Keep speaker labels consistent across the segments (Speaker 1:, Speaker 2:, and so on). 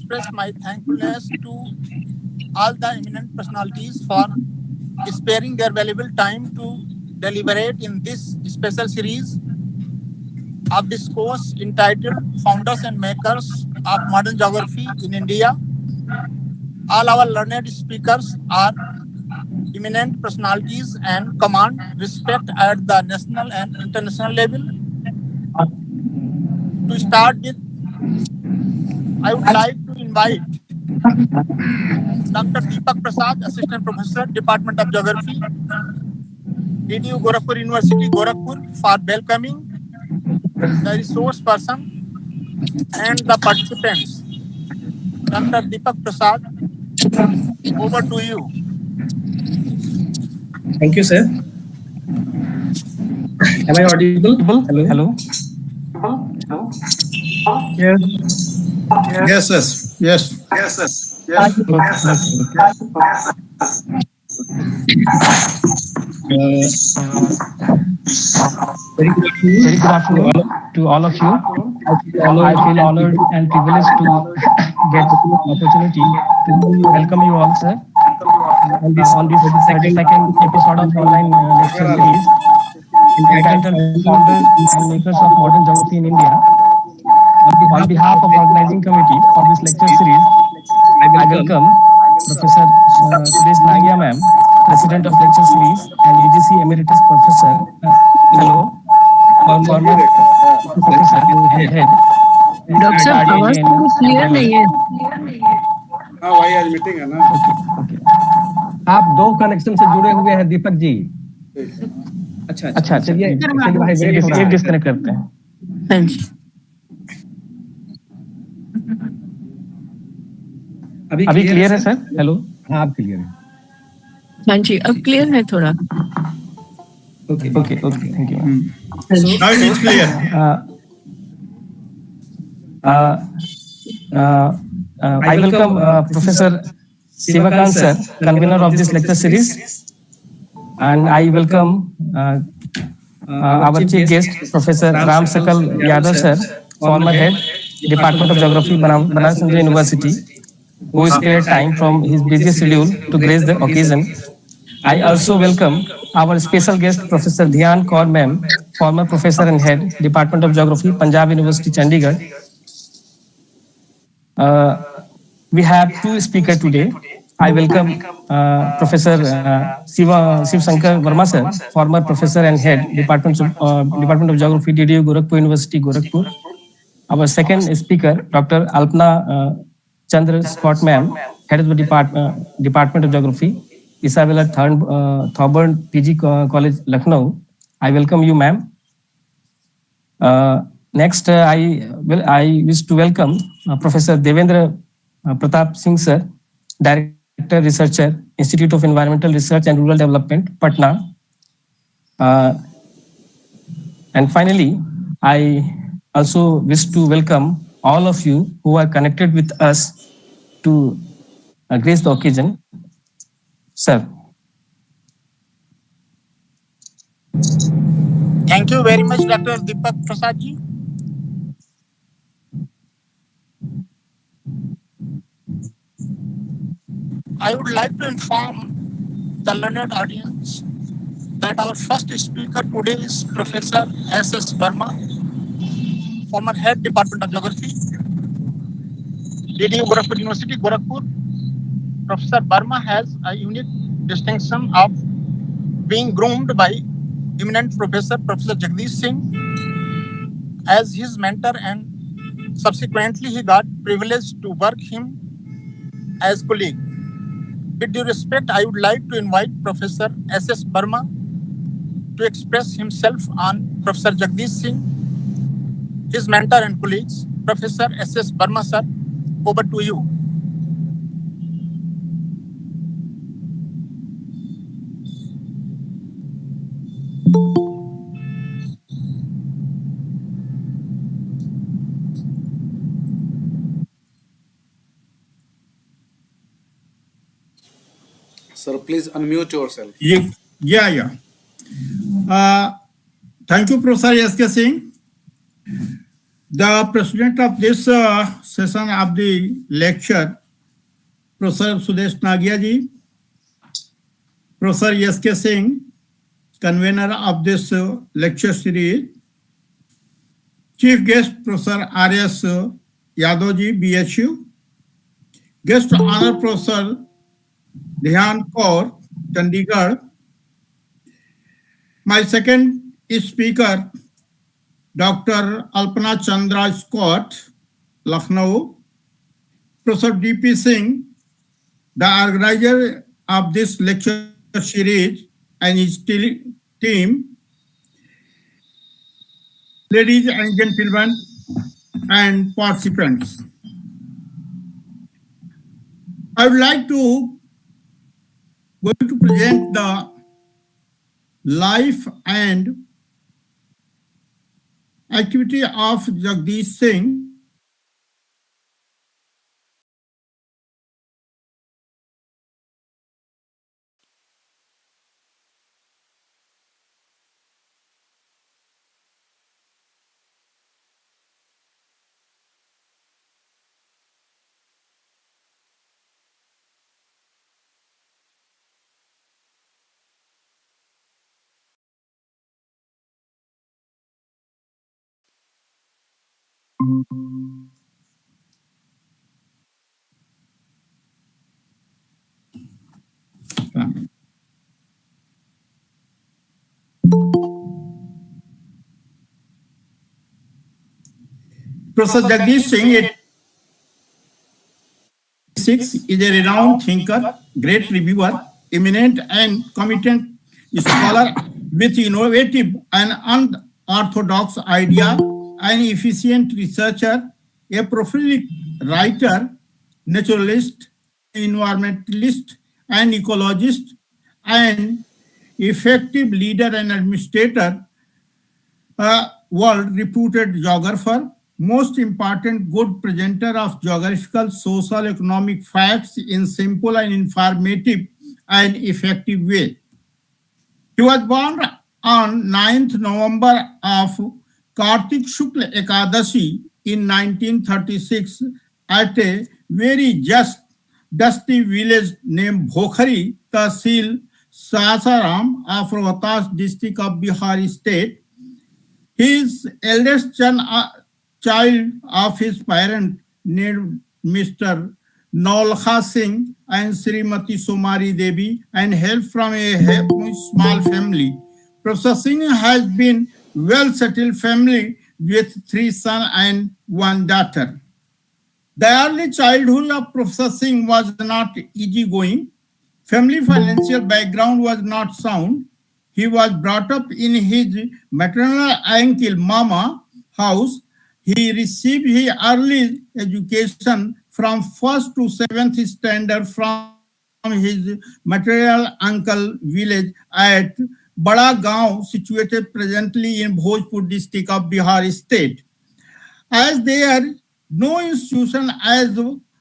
Speaker 1: express my thankfulness to all the eminent personalities for sparing their valuable time to deliberate in this special series of this course entitled Founders and Makers of Modern Geography in India. All our learned speakers are eminent personalities and command respect at the national and international level. To start with, I would like to invite Dr. Deepak Prasad, Assistant Professor, Department of Geography, DDU Gorakhpur University, Gorakhpur, for welcoming the resource person and the participants. Dr. Deepak Prasad, over to you.
Speaker 2: Thank you, sir. Am I audible? Hello.
Speaker 3: Yes.
Speaker 2: Very good afternoon to all of you. I feel honored and privileged to get the opportunity to welcome you all, sir, on this 32nd episode of online lecture series entitled Founders and Makers of Modern Geography in India. On behalf of organizing committee for this lecture series, I welcome Professor Suresh Nangia ma'am, President of Lecture Series and UGC Emeritus Professor, Fellow, former Professor and Head.
Speaker 3: Doctor साहब आवाज थोड़ी clear नहीं है।
Speaker 4: हाँ वही आज meeting है ना।
Speaker 5: आप दो कनेक्शन से जुड़े हुए हैं दीपक जी।
Speaker 2: अच्छा चलिए एक डिस्कनेक्ट करते हैं। अभी क्लियर है सर? हेलो,
Speaker 5: हाँ आप क्लियर है।
Speaker 3: हाँ जी अब क्लियर है थोड़ा।
Speaker 2: Okay thank you.
Speaker 4: Now it is clear.
Speaker 2: I welcome Professor Sivakant sir, convener of this lecture series, and I welcome our chief guest Professor Ram Sakal Yadav sir, former head Department of Geography, Banaras Hindu University, who spared time from his busy schedule to grace the occasion. I also welcome our special guest Professor Dayal Kaur ma'am, former professor and head Department of Geography, Punjab University, Chandigarh. We have two speakers today. I welcome Professor Shiv Shankar Verma sir, former professor and head Department of Geography, DDU Gorakhpur University, Gorakhpur. Our second speaker, Dr. Alpna Chandra Scott ma'am, head of the Department of Geography, Isabella Thorburn PG College, Lucknow. I welcome you, ma'am. Next, I wish to welcome Professor Devendra Pratap Singh sir, Director Researcher, Institute of Environmental Research and Rural Development, Patna. And finally, I also wish to welcome all of you who are connected with us to grace the occasion. Sir.
Speaker 1: Thank you very much, Dr. Deepak Prasad ji. I would like to inform the learned audience that our first speaker today is Professor S.S. Verma, former head Department of Geography, DDU Gorakhpur University, Gorakhpur. Professor Verma has a unique distinction of being groomed by eminent Professor Jagdish Singh as his mentor, and subsequently he got privileged to work him as colleague. With due respect, I would like to invite Professor S.S. Verma to express himself on Professor Jagdish Singh, his mentor and colleagues. Professor S.S. Verma sir, over to you.
Speaker 4: Sir, please unmute yourself.
Speaker 6: Yeah. Thank you, Professor S.K. Singh.
Speaker 1: The president of this session of the lecture, Professor Sudesh Nagia ji, Professor S.K. Singh, convener of this lecture series, Chief Guest Professor R.S. Yadav ji, BHU, Guest Honor Professor Dyan Kaur, Chandigarh, my second speaker, Dr. Alpana Chandra Scott, Lucknow, Professor D.P. Singh, the organizer of this lecture series, and his team, ladies and gentlemen, and participants. I would like to present the life and activity of Jagdish Singh. Professor Jagdish Singh is a renowned thinker, great reviewer, eminent and competent scholar with innovative and unorthodox idea, an efficient researcher, a prolific writer, naturalist, environmentalist, and ecologist, and effective leader and administrator, a world-reputed geographer, most important good presenter of geographical, social, economic facts in simple and informative and effective way. He was born on 9th November of Kartik Shukla Ekadashi in 1936 at a very dusty village named Bhokhari, Tahsil Sasaram of Rohtas district of Bihar state. His eldest child of his parent named Mr. Naulkha Singh and Srimati Somari Devi and hailed from a small family. Professor Singh has been well-settled family with 3 sons and 1 daughter. The early childhood of Professor Singh was not easygoing. Family financial background was not sound. He was brought up in his maternal uncle Mama house. He received his early education from 1st to 7th standard from his maternal uncle village at Bada Gaon, situated presently in Bhojpur district of Bihar state. As there no institution as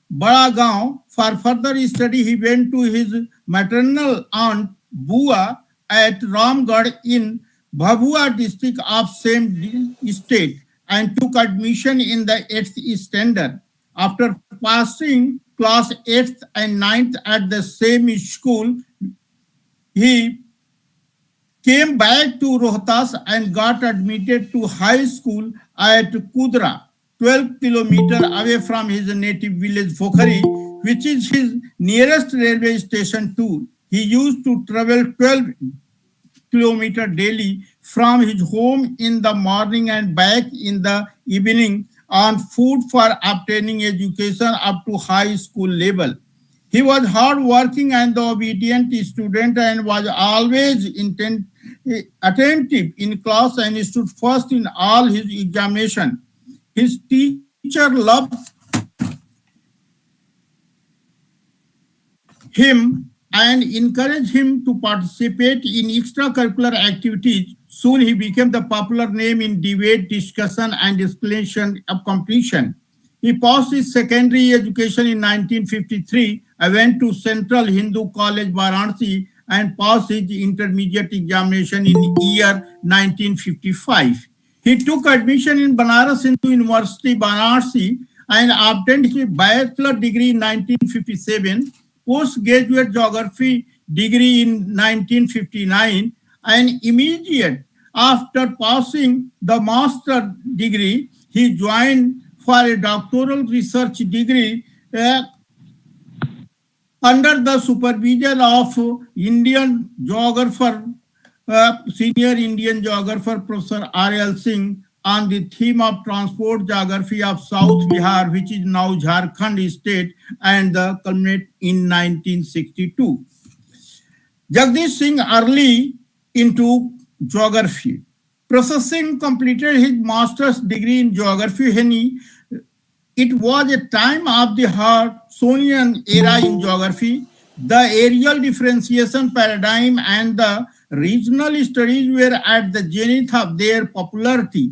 Speaker 1: Bada Gaon, for further study he went to his maternal aunt Bua at Ramgarh in Bhabua district of same state and took admission in the 8th standard. After passing class 8th and 9th at the same school, he came back to Rohtas and got admitted to high school at Kudra, 12 kilometers away from his native village Bhokhari, which is his nearest railway station too. He used to travel 12 kilometers daily from his home in the morning and back in the evening on foot for obtaining education up to high school level. He was hard-working and the obedient student and was always attentive in class and stood first in all his examination. His teacher loved him and encouraged him to participate in extracurricular activities. Soon he became the popular name in debate, discussion, and explanation of completion. He passed his secondary education in 1953. Went to Central Hindu College, Varanasi, and passed his intermediate examination in year 1955. He took admission in Banaras Hindu University, Varanasi, and obtained his bachelor degree in 1957, postgraduate geography degree in 1959, and immediate after passing the master degree, he joined for a doctoral research degree under the supervision of Indian geographer, senior Indian geographer Professor R.L. Singh on the theme of transport geography of South Bihar, which is now Jharkhand state, and the culminate in 1962. Jagdish Singh early into geography. Professor Singh completed his master's degree in geography when it was a time of the Harrisonian era in geography. The areal differentiation paradigm and the regional studies were at the zenith of their popularity.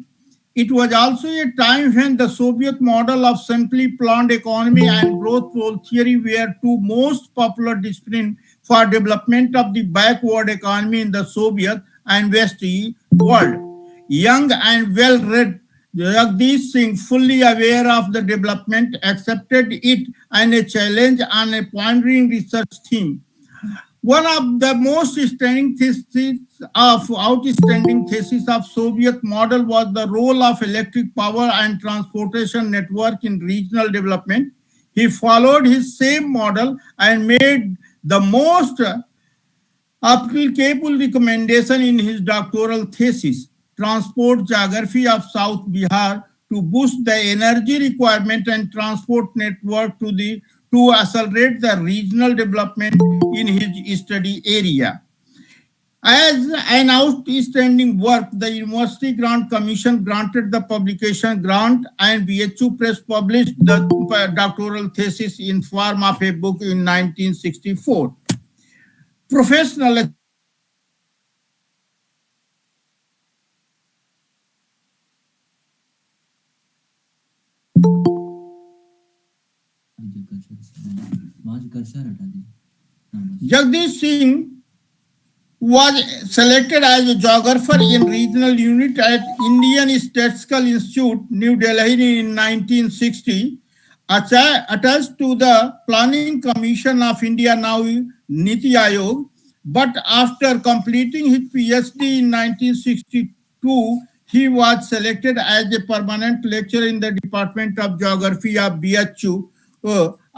Speaker 1: It was also a time when the Soviet model of centrally planned economy and growth pole theory were two most popular disciplines for development of the backward economy in the Soviet and West world. Young and well-read Jagdish Singh, fully aware of the development, accepted it and a challenge on a pondering research theme. One of the most outstanding theses of Soviet model was the role of electric power and transportation network in regional development. He followed his same model and made the most applicable recommendation in his doctoral thesis, Transport Geography of South Bihar, to boost the energy requirement and transport network to accelerate the regional development in his study area. As an outstanding work, the University Grant Commission granted the publication grant, and BHU Press published the doctoral thesis in form of a book in 1964. Professional Jagdish Singh was selected as a geographer in regional unit at Indian Statistical Institute, New Delhi in 1960, attached to the Planning Commission of India, now Niti Aayog. But after completing his PhD in 1962, he was selected as a permanent lecturer in the Department of Geography of BHU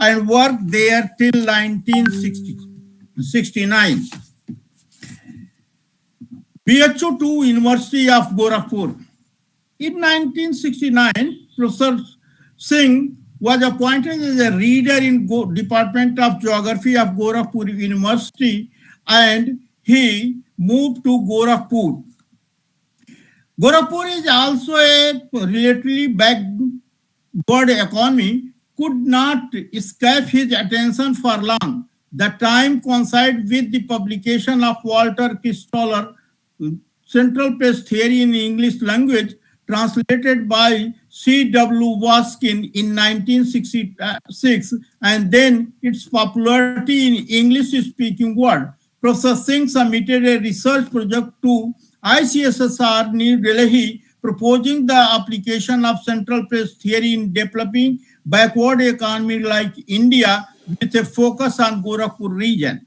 Speaker 1: and worked there till 1969. BHU University of Gorakhpur. In 1969, Professor Singh was appointed as a reader in Department of Geography of Gorakhpur University, and he moved to Gorakhpur. Gorakhpur is also a relatively backward economy, could not escape his attention for long. The time coincided with the publication of Walter Kistoller, Central Place Theory in English Language, translated by C.W. Waskin in 1966, and then its popularity in English-speaking world. Professor Singh submitted a research project to ICSSR New Delhi, proposing the application of Central Place Theory in developing backward economy like India with a focus on Gorakhpur region.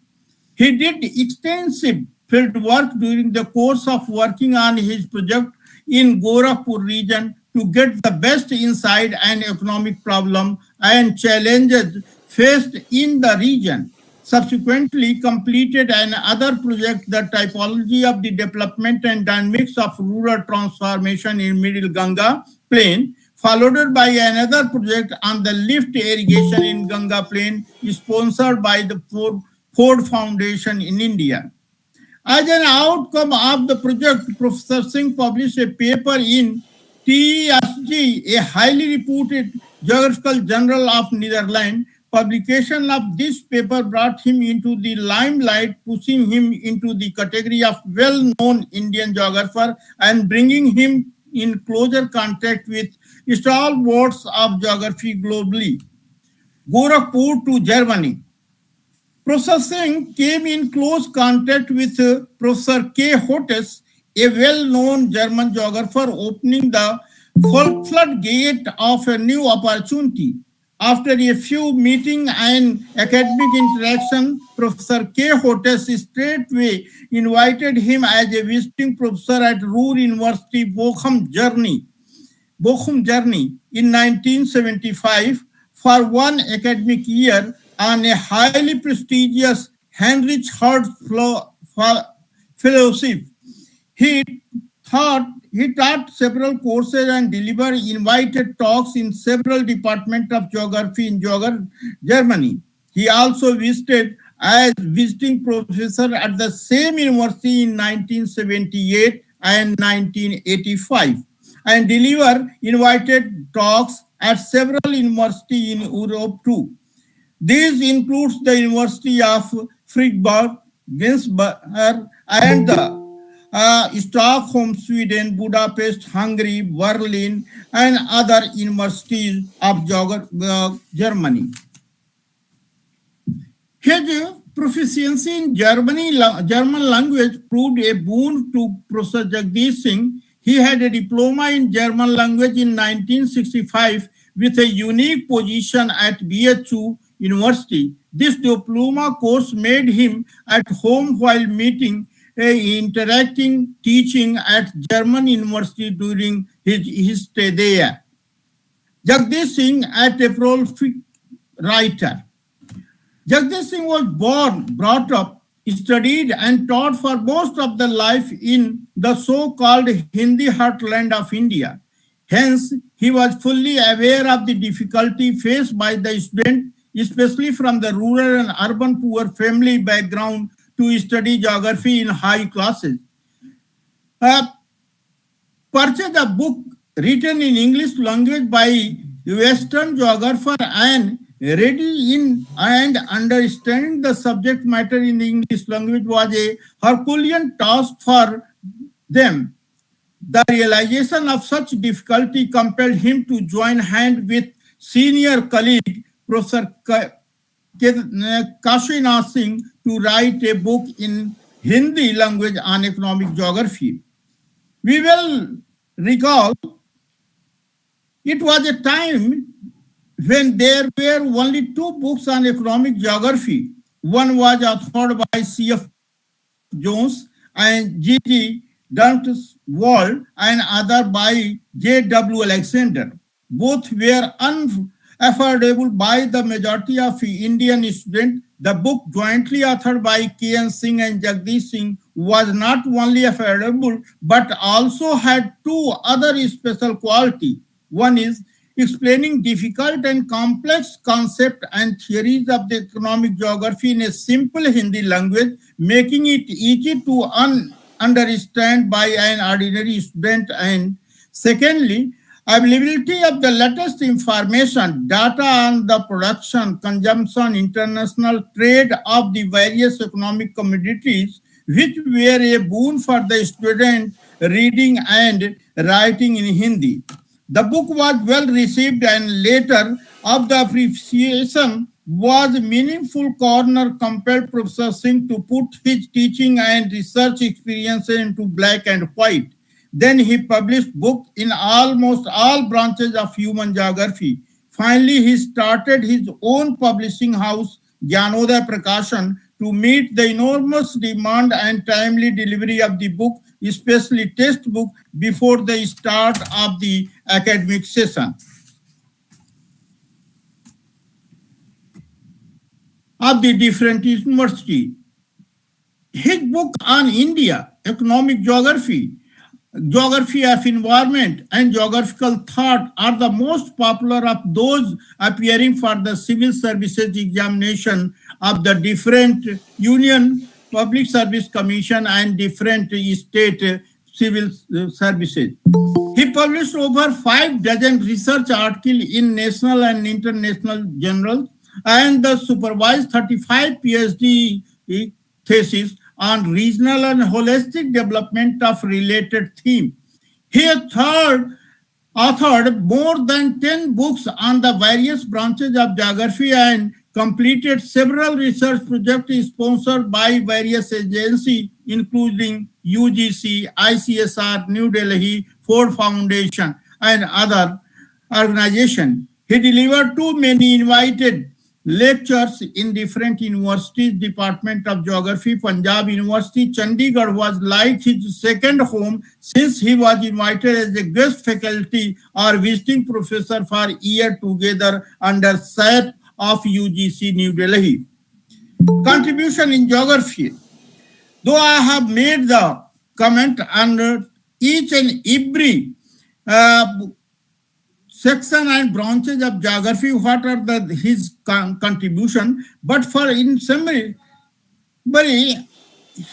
Speaker 1: He did extensive field work during the course of working on his project in Gorakhpur region to get the best insight and economic problem and challenges faced in the region. Subsequently completed another project, the typology of the development and dynamics of rural transformation in Middle Ganga Plain, followed by another project on the lift irrigation in Ganga Plain, sponsored by the Ford Foundation in India. As an outcome of the project, Professor Singh published a paper in TSG, a highly reputed geographical journal of Netherlands. Publication of this paper brought him into the limelight, pushing him into the category of well-known Indian geographer and bringing him in closer contact with stalwarts of geography globally. Gorakhpur to Germany. Professor Singh came in close contact with Professor K. Hotes, a well-known German geographer, opening the floodgate of a new opportunity. After a few meeting and academic interaction, Professor K. Hotes straightway invited him as a visiting professor at Ruhr University, Bochum, Germany in 1975 for one academic year on a highly prestigious Heinrich Hertz Fellowship. He he taught several courses and delivered invited talks in several departments of geography in Germany. He also visited as visiting professor at the same university in 1978 and 1985 and delivered invited talks at several universities in Europe too. These includes the University of Freiburg, Ginsberg, and the Stockholm, Sweden, Budapest, Hungary, Berlin, and other universities of Germany. His proficiency in German language proved a boon to Professor Jagdish Singh. He had a diploma in German language in 1965 with a unique position at BHU University. This diploma course made him at home while interacting, teaching at German university during his stay there. Jagdish Singh, a prolific writer. Jagdish Singh was brought up, studied and taught for most of the life in the so-called Hindi heartland of India. Hence, he was fully aware of the difficulty faced by the student, especially from the rural and urban poor family background, to study geography in high classes. Purchase a book written in English language by Western geographer and ready in and understanding the subject matter in the English language was a Herculean task for them. The realization of such difficulty compelled him to join hand with senior colleague Professor Kashinath Singh to write a book in Hindi language on economic geography. We will recall it was a time when there were only two books on economic geography. One was authored by C.F. Jones and G.G. Duntz-Wald and other by J.W. Alexander. Both were unaffordable by the majority of Indian students. The book jointly authored by K.N. Singh and Jagdish Singh was not only affordable but also had two other special qualities. One is explaining difficult and complex concepts and theories of the economic geography in a simple Hindi language, making it easy to understand by an ordinary student. And secondly, availability of the latest information, data on the production, consumption, international trade of the various economic commodities, which were a boon for the student reading and writing in Hindi. The book was well received and later of the appreciation was a meaningful corner compelled Professor Singh to put his teaching and research experiences into black and white. Then he published books in almost all branches of human geography. Finally, he started his own publishing house, Jnanodaya Prakashan, to meet the enormous demand and timely delivery of the book, especially textbook, before the start of the academic session. Of the different universities. His book on India, economic geography, geography of environment, and geographical thought are the most popular of those appearing for the civil services examination of the different Union Public Service Commission and different state civil services. He published over 6 research articles in national and international journals and supervised 35 PhD theses on regional and holistic development of related themes. He authored more than 10 books on the various branches of geography and completed several research projects sponsored by various agencies, including UGC, ICSR, New Delhi, Ford Foundation, and other organizations. He delivered too many invited lectures in different universities. Department of Geography, Punjab University, Chandigarh was like his second home since he was invited as a guest faculty or visiting professor for a year together under SAP of UGC New Delhi. Contribution in geography. Though I have made the comment on each and every section and branches of geography, what are his contribution, but for in summary,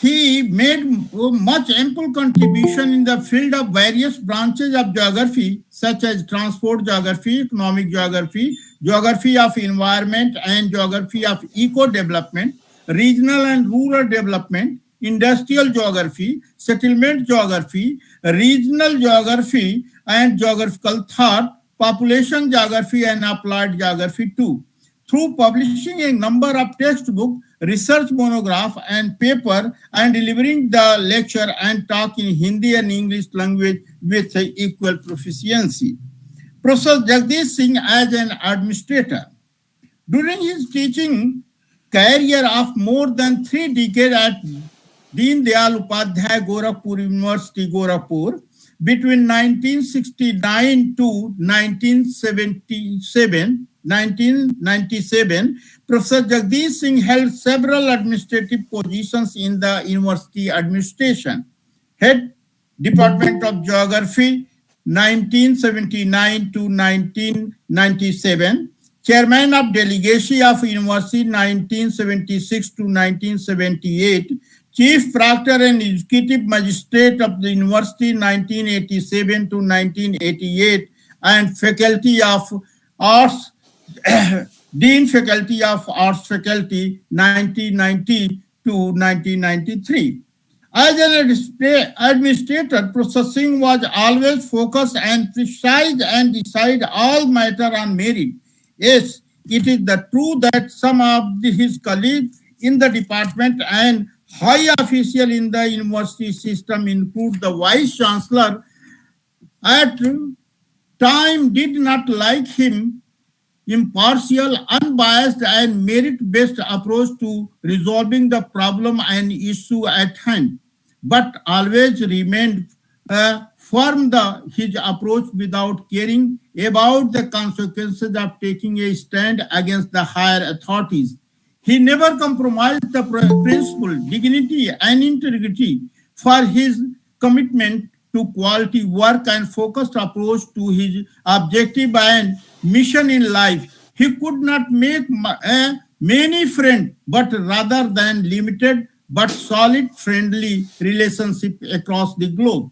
Speaker 1: he made much ample contribution in the field of various branches of geography, such as transport geography, economic geography, geography of environment, and geography of eco-development, regional and rural development, industrial geography, settlement geography, regional geography and geographical thought, population geography, and applied geography too. Through publishing a number of textbook, research monograph and paper, and delivering the lecture and talk in Hindi and English language with equal proficiency. Professor Jagdish Singh as an administrator. During his teaching career of more than 3 decades at Deen Dayal Upadhyaya Gorakhpur University, Gorakhpur, between 1969 to 1997, Professor Jagdish Singh held several administrative positions in the university administration. Head Department of Geography, 1979 to 1997. Chairman of Delegation of University, 1976 to 1978. Chief Proctor and Executive Magistrate of the University, 1987 to 1988, and Faculty of Arts, Dean Faculty of Arts Faculty, 1990 to 1993. As an administrator, Professor Singh was always focused and precise and decide all matter on merit. Yes, it is the truth that some of his colleagues in the department and high official in the university system, include the Vice Chancellor, at time did not like him impartial, unbiased, and merit-based approach to resolving the problem and issue at hand, but always remained firm his approach without caring about the consequences of taking a stand against the higher authorities. He never compromised the principle, dignity, and integrity for his commitment to quality work and focused approach to his objective and mission in life. He could not make many friends, but rather than limited but solid friendly relationship across the globe.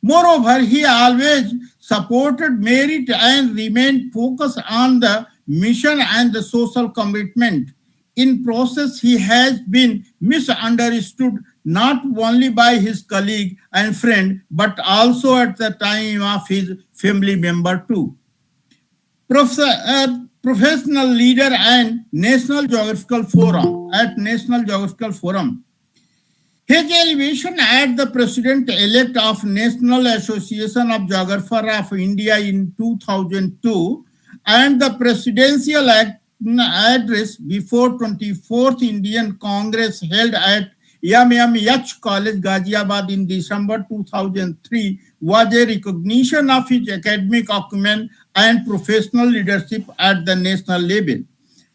Speaker 1: Moreover, he always supported merit and remained focused on the mission and the social commitment. In process, he has been misunderstood not only by his colleague and friend, but also at the time of his family member too. Professional leader and National Geographical Forum. His elevation as the President-elect of National Association of Geographers of India in 2002 and the Presidential address before 24th Indian Congress held at YMYH College, Ghaziabad in December 2003 was a recognition of his academic acumen and professional leadership at the national level.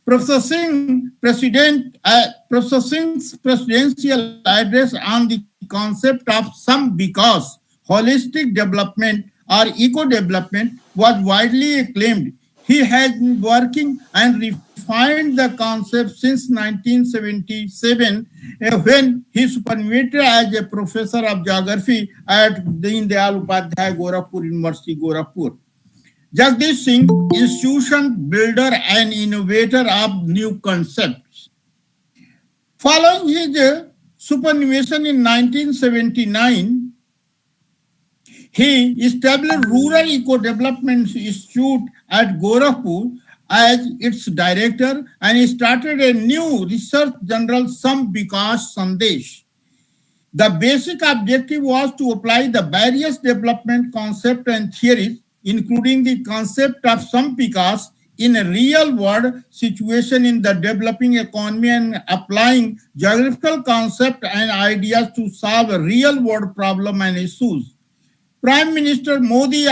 Speaker 1: Professor Singh's presidential address on the concept of some because holistic development or eco-development was widely acclaimed. He has been working and refined the concept since 1977 when he superannuated as a professor of geography at Deen Dayal Upadhyaya Gorakhpur University, Gorakhpur. Jagdish Singh, institution builder and innovator of new concepts. Following his superannuation in 1979, he established Rural Eco-Development Institute at Gorakhpur as its director and he started a new research journal, Sam Vikas Sandesh. The basic objective was to apply the various development concepts and theories, including the concept of sampikas, in a real-world situation in the developing economy and applying geographical concepts and ideas to solve real-world problems and issues. Prime Minister Modi's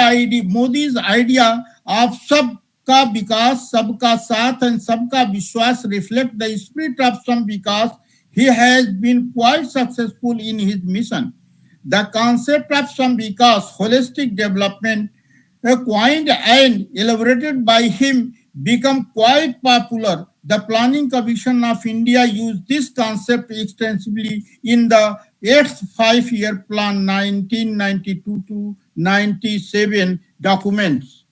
Speaker 1: idea of सबका विकास, सबका साथ and सबका विश्वास reflect the spirit of some Vikas. He has been quite successful in his mission. The concept of some vikas, holistic development, coined and elaborated by him, become quite popular. The Planning Commission of India used this concept extensively in the 8th five-year plan 1992 to 97 documents.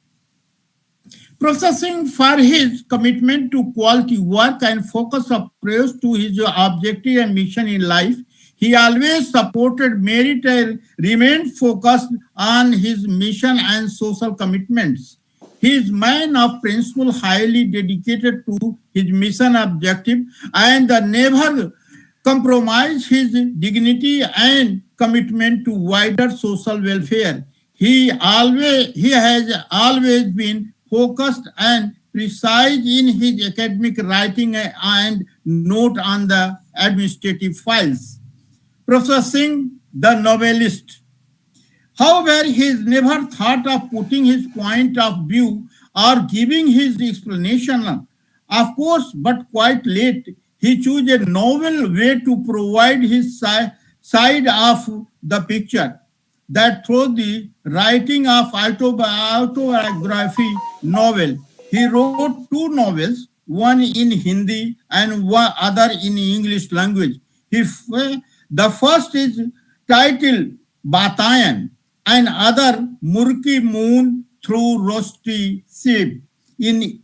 Speaker 1: Processing for his commitment to quality work and focus approach to his objective and mission in life, he always supported merit and remained focused on his mission and social commitments. He is a man of principle, highly dedicated to his mission objective, and never compromised his dignity and commitment to wider social welfare. He has always been focused and precise in his academic writing and note on the administrative files. Professor Singh, the novelist. However, he has never thought of putting his point of view or giving his explanation. Of course, but quite late, he chose a novel way to provide his side of the picture. That through the writing of autobiography novel, he wrote two novels, one in Hindi and one other in English language. The first is titled Batayan and other Murki Moon through Rosti Sib. In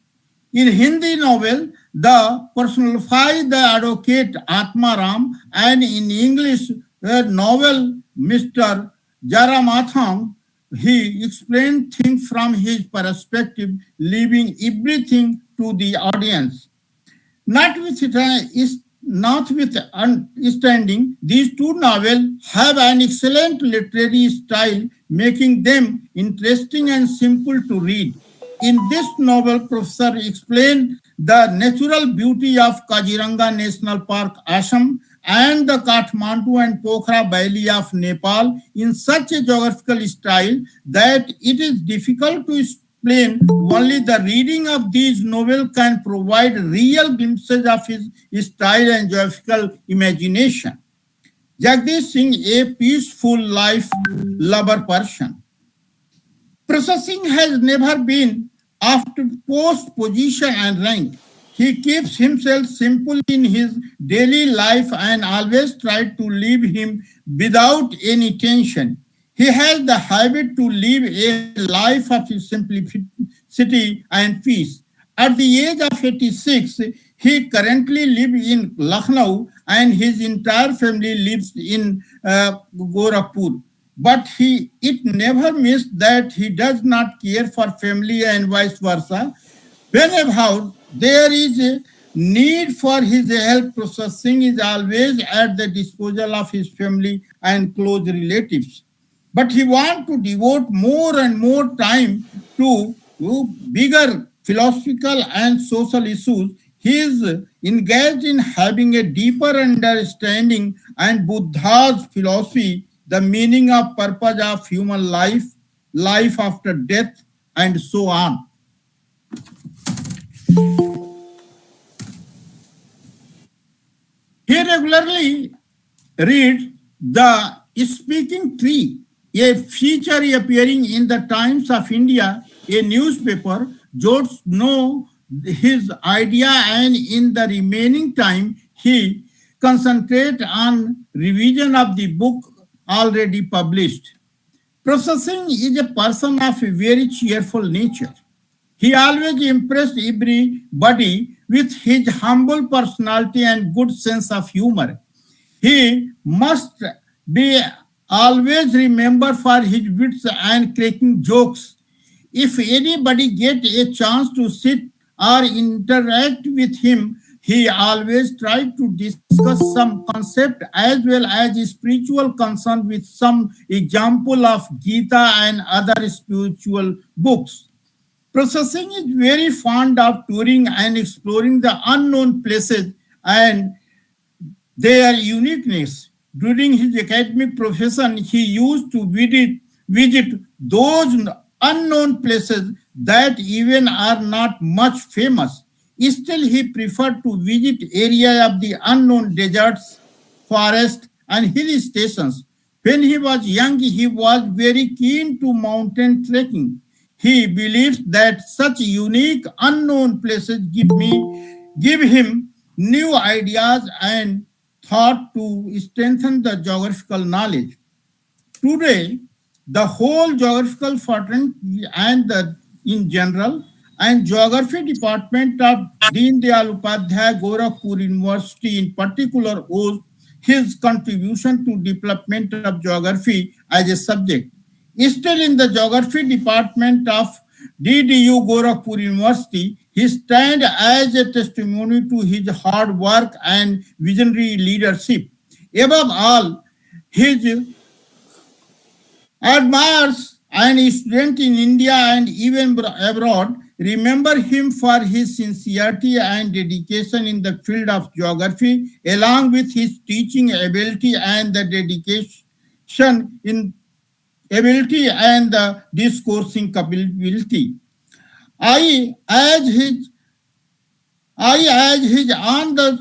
Speaker 1: Hindi novel, the personified the advocate Atmaram, and in English novel, Mr. Jaramatham, he explained things from his perspective, leaving everything to the audience. Notwithstanding, these two novels have an excellent literary style, making them interesting and simple to read. In this novel, Professor explained the natural beauty of Kaziranga National Park, Assam, and the Kathmandu and Pokhara Valley of Nepal in such a geographical style that it is difficult to explain. Only the reading of these novels can provide real glimpses of his style and geographical imagination. Jagdish Singh, a peaceful life lover person. Professor Singh has never been after post, position and rank. He keeps himself simple in his daily life and always tries to live him without any tension. He has the habit to live a life of simplicity and peace. At the age of 86, he currently lives in Lucknow and his entire family lives in Gorakhpur. But it never means that he does not care for family and vice versa. Whenever there is a need for his help, Professor Singh is always at the disposal of his family and close relatives. But he wants to devote more and more time to bigger philosophical and social issues. He is engaged in having a deeper understanding and Buddha's philosophy, the meaning of purpose of human life, life after death, and so on. He regularly reads The Speaking Tree, a feature appearing in the Times of India, a newspaper. Jots know his idea, and in the remaining time, he concentrates on revision of the book already published. Professor Singh is a person of a very cheerful nature. He always impressed everybody with his humble personality and good sense of humor. He must be always remembered for his wits and cracking jokes. If anybody gets a chance to sit or interact with him, he always tries to discuss discuss some concept as well as spiritual concern with some example of Gita and other spiritual books. Professor Singh is very fond of touring and exploring the unknown places and their uniqueness. During his academic profession, he used to visit those unknown places that even are not much famous. Still, he preferred to visit area of the unknown deserts, forests, and hill stations. When he was young, he was very keen to mountain trekking. He believes that such unique unknown places give him new ideas and thought to strengthen the geographical knowledge. Today, the whole geographical fraternity and in general and geography department of Deen Dayal Upadhyaya Gorakhpur University in particular owes his contribution to development of geography as a subject. Still in the geography department of DDU Gorakhpur University, he stands as a testimony to his hard work and visionary leadership. Above all, his admirers and students in India and even abroad remember him for his sincerity and dedication in the field of geography, along with his teaching ability and the dedication in ability and the discoursing capability. I, as his on the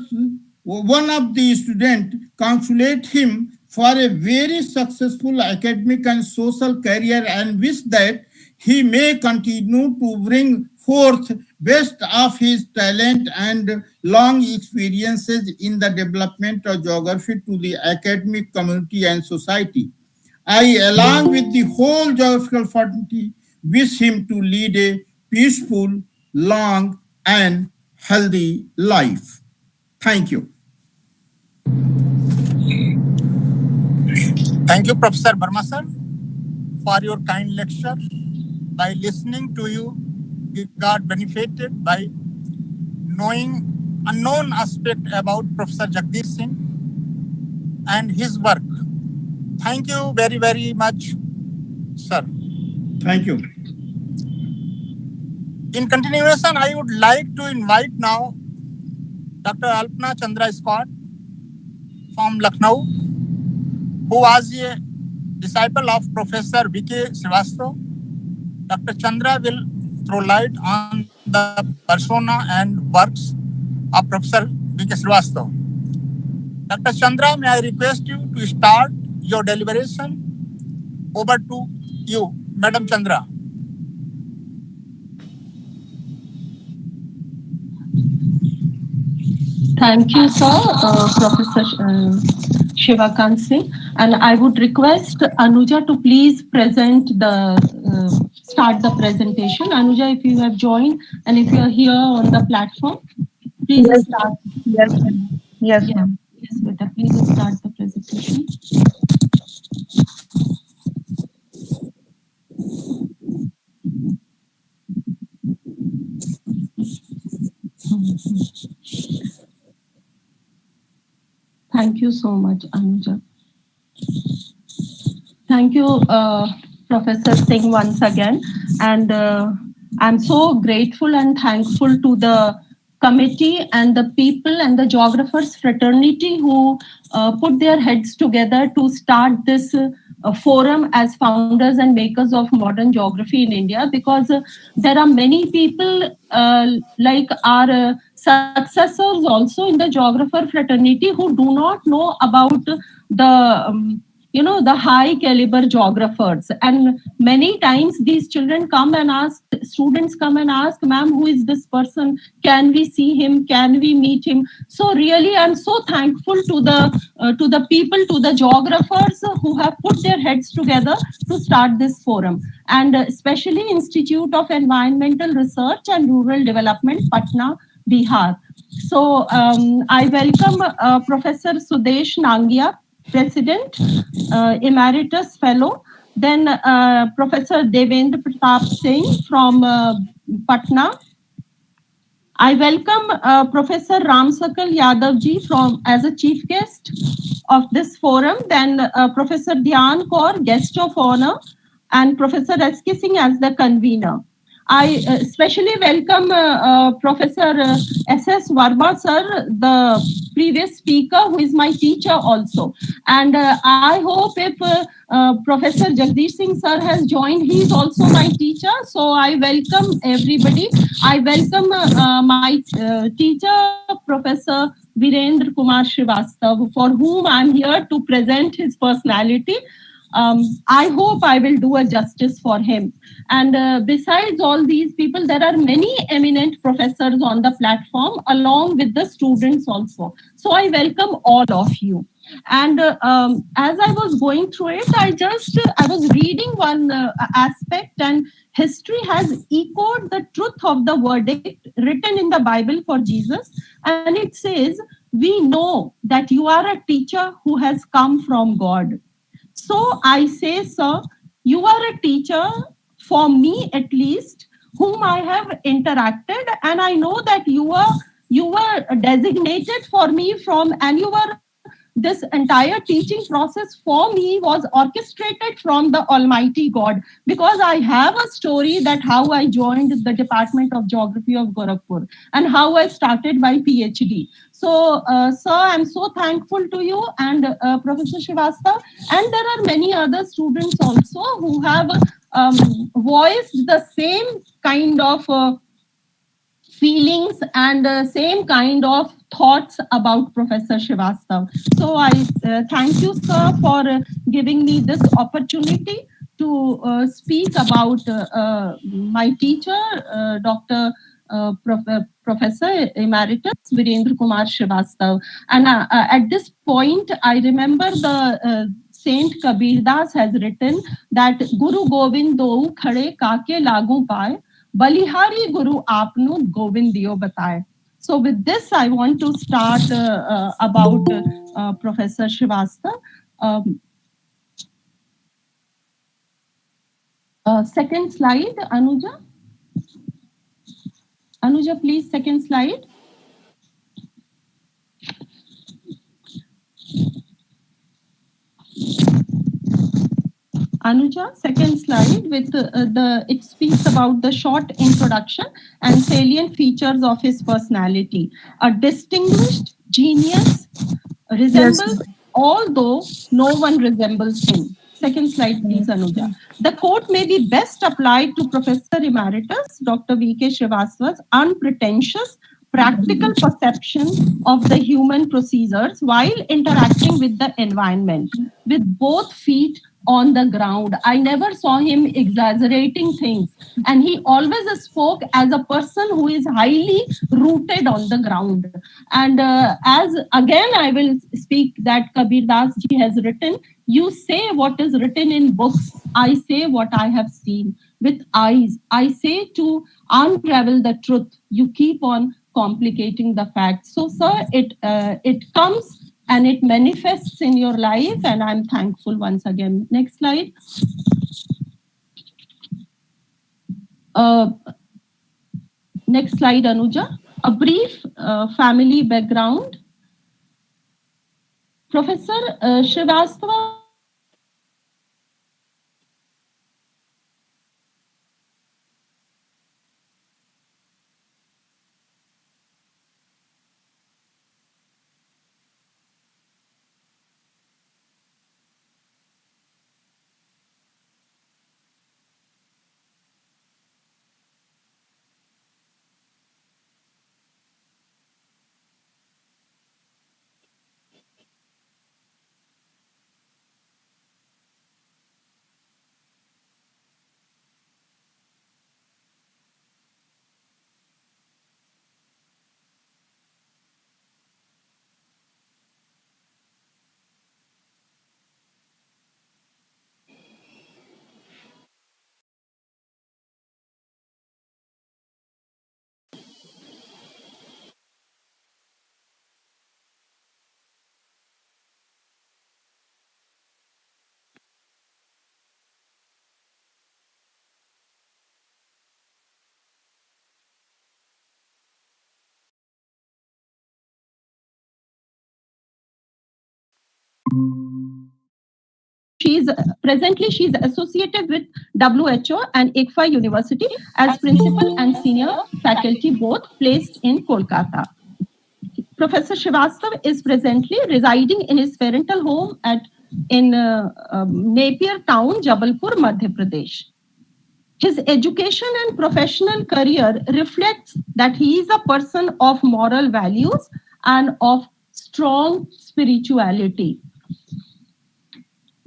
Speaker 1: one of the students, congratulate him for a very successful academic and social career and wish that he may continue to bring forth best of his talent and long experiences in the development of geography to the academic community and society. I, along with the whole geographical fraternity, wish him to lead a peaceful, long, and healthy life. Thank you. Thank you, Professor Verma sir, for your kind lecture. By listening to you, we got benefited by knowing unknown aspect about Professor Jagdish Singh and his work. Thank you very, very much, sir. Thank you. In continuation, I would like to invite now Dr. Alpana Chandra Scott from Lucknow, who was a disciple of Professor V.K. Srivastava. Dr. Chandra will throw light on the persona and works of Professor V.K. Srivastava. Dr. Chandra, may I request you to start your deliberation? Over to you, Madam Chandra.
Speaker 3: Thank you, sir, Professor Shivakant Singh. And I would request Anuja to please start the presentation. Anuja, if you have joined and if you are here on the platform, please start.
Speaker 6: Yes, ma'am. Yes, ma'am.
Speaker 3: Yes, Beta, please start the presentation. Thank you so much, Anuja. Thank you, Professor Singh, once again. And I'm so grateful and thankful to the committee and the people and the geographers fraternity who put their heads together to start this forum as founders and makers of modern geography in India, because there are many people like our successors also in the geographer fraternity who do not know about the the high caliber geographers. And many times these children come and ask, students come and ask, ma'am, who is this person? Can we see him? Can we meet him? So really, I'm so thankful to the people, to the geographers who have put their heads together to start this forum, and especially Institute of Environmental Research and Rural Development, Patna, Bihar. So I welcome Professor Sudesh Nangia, President, Emeritus Fellow, then Professor Devendra Pratap Singh from Patna, I welcome Professor Ramsakal Yadav ji from as a chief guest of this forum, then Professor Dhyan Kaur, guest of honor, and Professor S.K. Singh as the convener. I especially welcome Professor S.S. Varma sir, the previous speaker, who is my teacher also. And I hope if Professor Jagdish Singh sir has joined, he is also my teacher. So I welcome everybody. I welcome my teacher, Professor Virendra Kumar Srivastav, for whom I'm here to present his personality. I hope I will do a justice for him. And besides all these people, there are many eminent professors on the platform, along with the students also. So I welcome all of you. And as I was going through it, I was reading one aspect, and history has echoed the truth of the verdict written in the Bible for Jesus. And it says, "We know that you are a teacher who has come from God." So I say, sir, you are a teacher, for me at least, whom I have interacted, and I know that you were designated for me from, and you were this entire teaching process for me was orchestrated from the Almighty God, because I have a story that how I joined the Department of Geography of Gorakhpur and how I started my PhD. So, sir, I'm so thankful to you and Professor Srivastava, and there are many other students also who have voiced the same kind of feelings and same kind of thoughts about Professor Srivastav. So I thank you, sir, for giving me this opportunity to speak about my teacher, Dr. Professor Emeritus Virendra Kumar Srivastav. And at this point, I remember the Saint Kabir Das has written that Guru Govind do khade kaake lagu pae, Balihari Guru Apnu Govindiyo Bataye. So with this, I want to start about Professor Srivastava. Um, second slide, Anuja. Anuja, please, second slide. Anuja, second slide with it speaks about the short introduction and salient features of his personality. A distinguished genius, resembles, although no one resembles him. Second slide, please, Anuja. The quote may be best applied to Professor Emeritus Dr. V.K. Srivastava's unpretentious practical perception of the human procedures while interacting with the environment with both feet on the ground. I never saw him exaggerating things, and he always spoke as a person who is highly rooted on the ground. And as again, I will speak that Kabir Das ji has written, "You say what is written in books, I say what I have seen with eyes. I say to unravel the truth, you keep on complicating the facts." So, sir, it comes and it manifests in your life, and I'm thankful once again. Next slide. Uh, Next slide, Anuja. A brief family background. Professor Srivastava Presently, she is associated with WHO and ICFA University as principal and senior faculty, both placed in Kolkata. Professor Srivastava is presently residing in his parental home in Napier Town, Jabalpur, Madhya Pradesh. His education and professional career reflects that he is a person of moral values and of strong spirituality.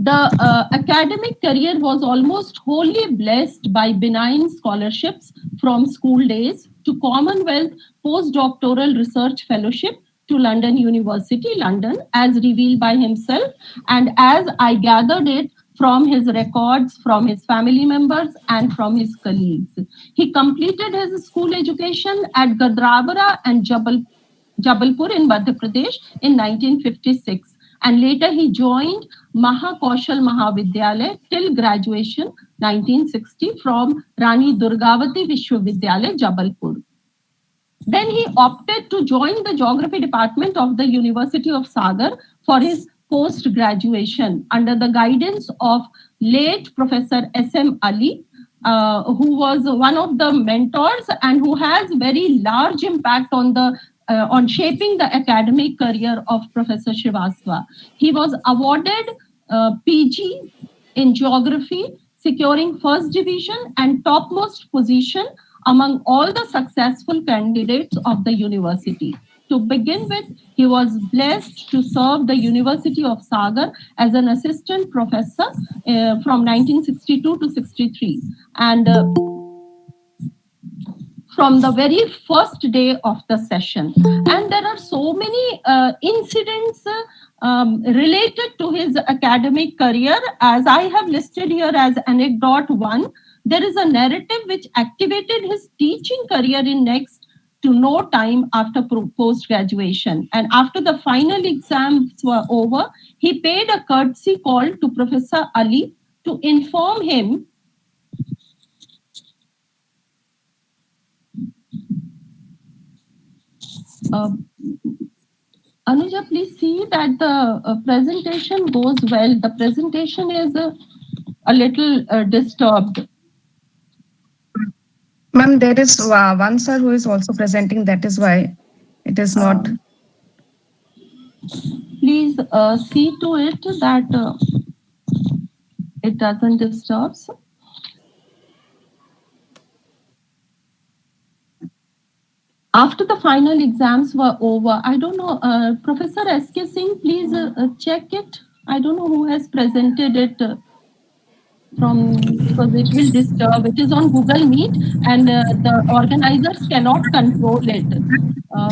Speaker 3: The academic career was almost wholly blessed by benign scholarships from school days to Commonwealth postdoctoral research fellowship to London University, London, as revealed by himself, and as I gathered it from his records, from his family members, and from his colleagues. He completed his school education at Gadravara and Jabalpur in Madhya Pradesh in 1956. And later he joined Mahakaushal Mahavidyalaya till graduation 1960 from Rani Durgavati Vishwavidyalaya, Jabalpur. Then he opted to join the geography department of the University of Sagar for his post-graduation under the guidance of late Professor S.M. Ali, who was one of the mentors and who has very large impact on shaping the academic career of Professor Srivastava. He was awarded PG in geography, securing first division and topmost position among all the successful candidates of the university. To begin with, he was blessed to serve the University of Sagar as an assistant professor from 1962 to 63. And from the very first day of the session. And there are so many incidents related to his academic career, as I have listed here as anecdote 1. There is a narrative which activated his teaching career in next to no time after post-graduation. And after the final exams were over, he paid a courtesy call to Professor Ali to inform him Anuja, please see that the presentation goes well. The presentation is a little disturbed.
Speaker 6: Ma'am, there is one sir who is also presenting. That is why it is not.
Speaker 3: Please see to it that it doesn't disturb. After the final exams were over, I don't know, Professor S.K. Singh, please check it. I don't know who has presented it because it will disturb. It is on Google Meet and the organizers cannot control it.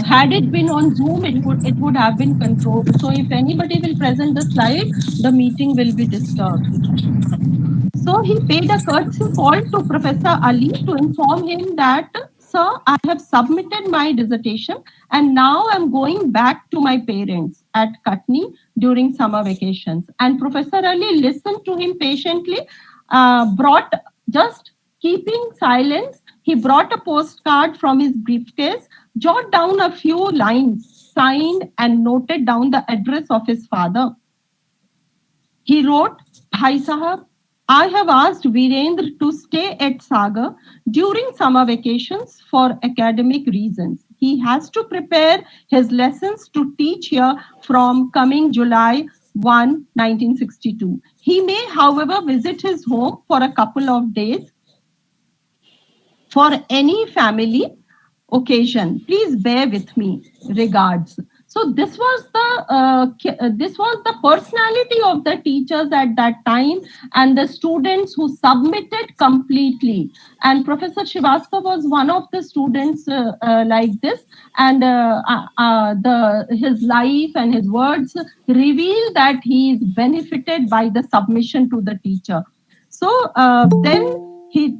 Speaker 3: Had it been on Zoom, it would have been controlled. So if anybody will present the slide, the meeting will be disturbed. So he paid a courtesy call to Professor Ali to inform him that, sir, I have submitted my dissertation and now I'm going back to my parents at Katni during summer vacations. And Professor Ali listened to him patiently, just keeping silence. He brought a postcard from his briefcase, jotted down a few lines, signed and noted down the address of his father. He wrote, Bhai Sahab, I have asked Virendra to stay at Sagar during summer vacations for academic reasons. He has to prepare his lessons to teach here from coming July 1, 1962. He may, however, visit his home for a couple of days for any family occasion. Please bear with me. Regards. So this was the personality of the teachers at that time and the students who submitted completely. And Professor Srivastava was one of the students like this. And his life and his words reveal that he is benefited by the submission to the teacher. So then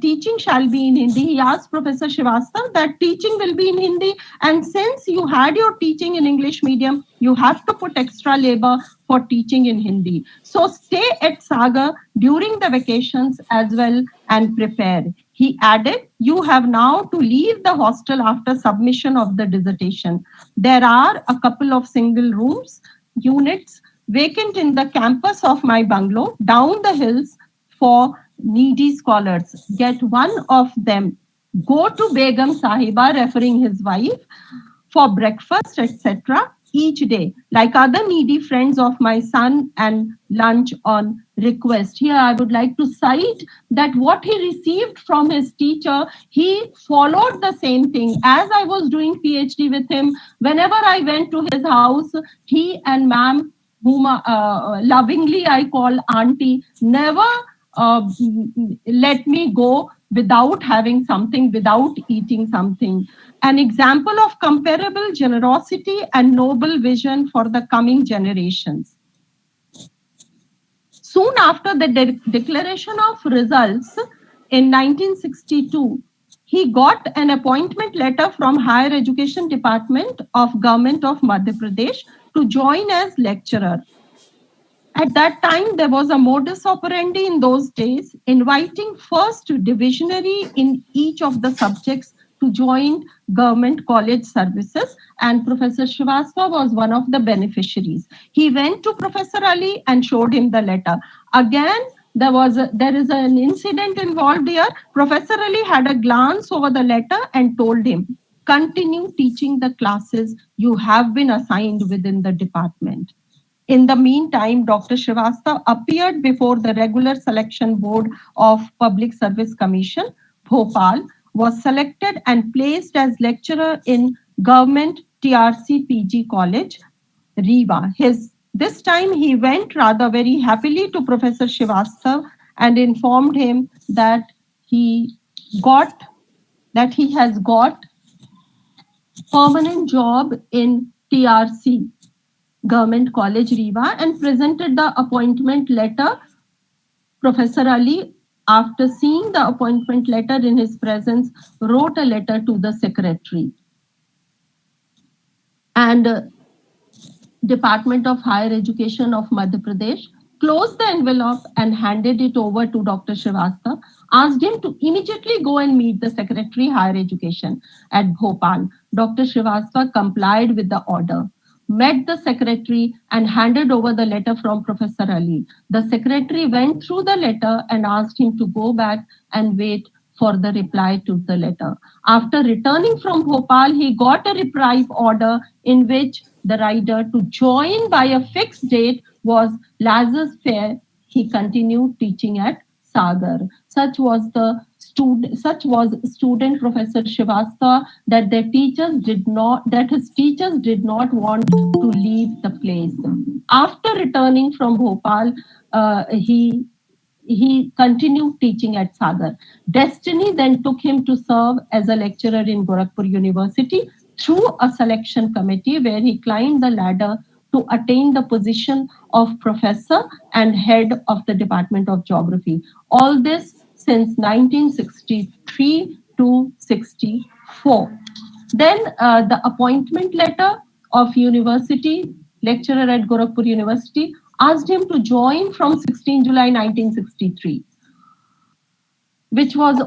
Speaker 3: teaching shall be in Hindi. He asked Professor Srivastava that teaching will be in Hindi, and since you had your teaching in English medium, you have to put extra labor for teaching in Hindi. So stay at Sagar during the vacations as well and prepare. He added, you have now to leave the hostel after submission of the dissertation. There are a couple of single rooms, units vacant in the campus of my bungalow, down the hills for needy scholars. Get one of them. Go to Begum Sahiba, referring his wife, for breakfast, etc. each day, like other needy friends of my son, and lunch on request. Here I would like to cite that what he received from his teacher, he followed the same thing. As I was doing PhD with him, whenever I went to his house, he and ma'am, whom lovingly I call auntie, never let me go without having something, without eating something. An example of comparable generosity and noble vision for the coming generations. Soon after the declaration of results in 1962, he got an appointment letter from Higher Education Department of Government of Madhya Pradesh to join as lecturer. At that time, there was a modus operandi in those days, inviting first divisionary in each of the subjects to join government college services, and Professor Srivastava was one of the beneficiaries. He went to Professor Ali and showed him the letter. Again, there is an incident involved here. Professor Ali had a glance over the letter and told him, continue teaching the classes you have been assigned within the department. In the meantime, Dr. Srivastava appeared before the regular selection board of Public Service Commission, Bhopal, was selected and placed as lecturer in Government TRC PG College, Rewa. This time he went rather very happily to Professor Srivastava and informed him that he has got permanent job in TRC, Government College, Rewa, and presented the appointment letter. Professor Ali, after seeing the appointment letter in his presence, wrote a letter to the secretary. And Department of Higher Education of Madhya Pradesh closed the envelope and handed it over to Dr. Srivastava, asked him to immediately go and meet the Secretary Higher Education at Bhopal. Dr. Srivastava complied with the order, met the secretary and handed over the letter from Professor Ali. The secretary went through the letter and asked him to go back and wait for the reply to the letter. After returning from Bhopal, he got a reprieve order in which the rider to join by a fixed date was Lazarus Fair. He continued teaching at Sagar. Such was student Professor Srivastava that his teachers did not want to leave the place. After returning from Bhopal, he continued teaching at Sagar. Destiny then took him to serve as a lecturer in Gorakhpur University through a selection committee where he climbed the ladder to attain the position of professor and head of the Department of Geography. All this since 1963 to 64. Then the appointment letter of university, lecturer at Gorakhpur University, asked him to join from 16 July 1963, which was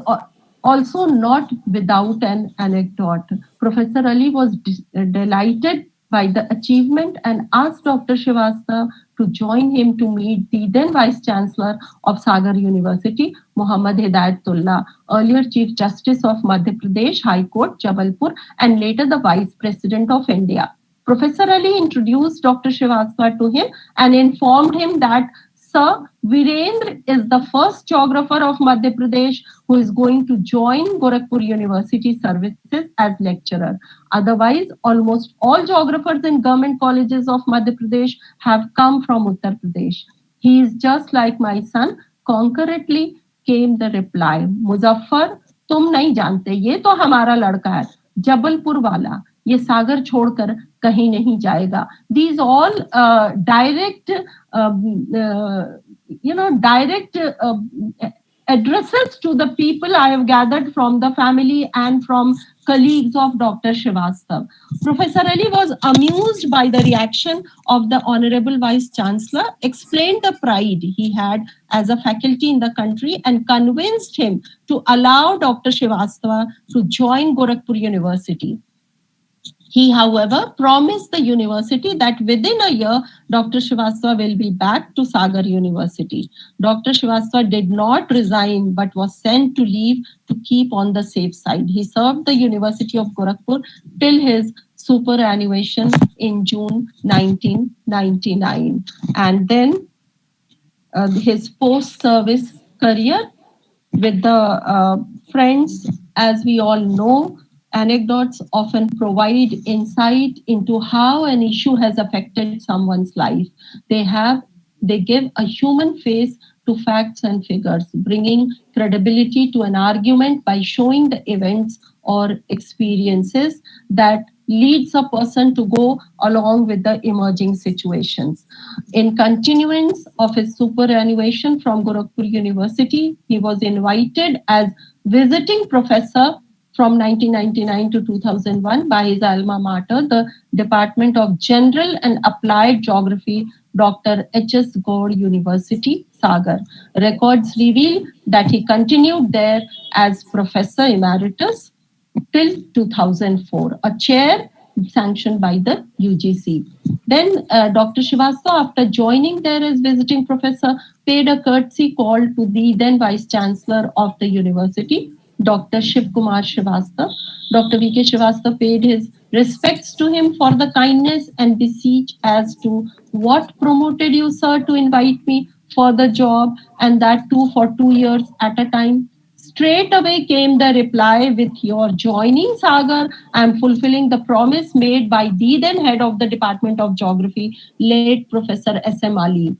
Speaker 3: also not without an anecdote. Professor Ali was delighted by the achievement and asked Dr. Srivastava to join him to meet the then Vice Chancellor of Sagar University, Muhammad Hidayatullah, earlier Chief Justice of Madhya Pradesh High Court, Jabalpur, and later the Vice President of India. Professor Ali introduced Dr. Srivastava to him and informed him that Sir Virendra is the first geographer of Madhya Pradesh who is going to join Gorakhpur University services as lecturer. Otherwise, almost all geographers in government colleges of Madhya Pradesh have come from Uttar Pradesh. He is just like my son. Concurrently came the reply, Muzaffar, तुम नहीं जानते, ये तो हमारा लड़का है, जबलपुर वाला, ये सागर छोड़कर कहीं नहीं जाएगा. These all direct addresses to the people I have gathered from the family and from colleagues of Dr. Srivastava. Professor Ali was amused by the reaction of the Honorable Vice Chancellor, explained the pride he had as a faculty in the country and convinced him to allow Dr. Srivastava to join Gorakhpur University. He, however, promised the university that within a year, Dr. Srivastava will be back to Sagar University. Dr. Srivastava did not resign but was sent to leave to keep on the safe side. He served the University of Gorakhpur till his superannuation in June 1999. And then his post-service career with the friends, as we all know, anecdotes often provide insight into how an issue has affected someone's life. They give a human face to facts and figures, bringing credibility to an argument by showing the events or experiences that leads a person to go along with the emerging situations. In continuance of his superannuation from Gorakhpur University, he was invited as visiting professor from 1999 to 2001 by his alma mater, the Department of General and Applied Geography, Dr. H.S. Gaur University, Sagar. Records reveal that he continued there as Professor Emeritus till 2004, a chair sanctioned by the UGC. Then Dr. Srivastava, after joining there as visiting professor, paid a courtesy call to the then Vice Chancellor of the university, Dr. Shiv Kumar Srivastava. Dr. V.K. Srivastava paid his respects to him for the kindness and beseech as to what promoted you, sir, to invite me for the job, and that too for 2 years at a time. Straight away came the reply, with your joining Sagar, I am fulfilling the promise made by the then head of the Department of Geography, late Professor S.M. Ali,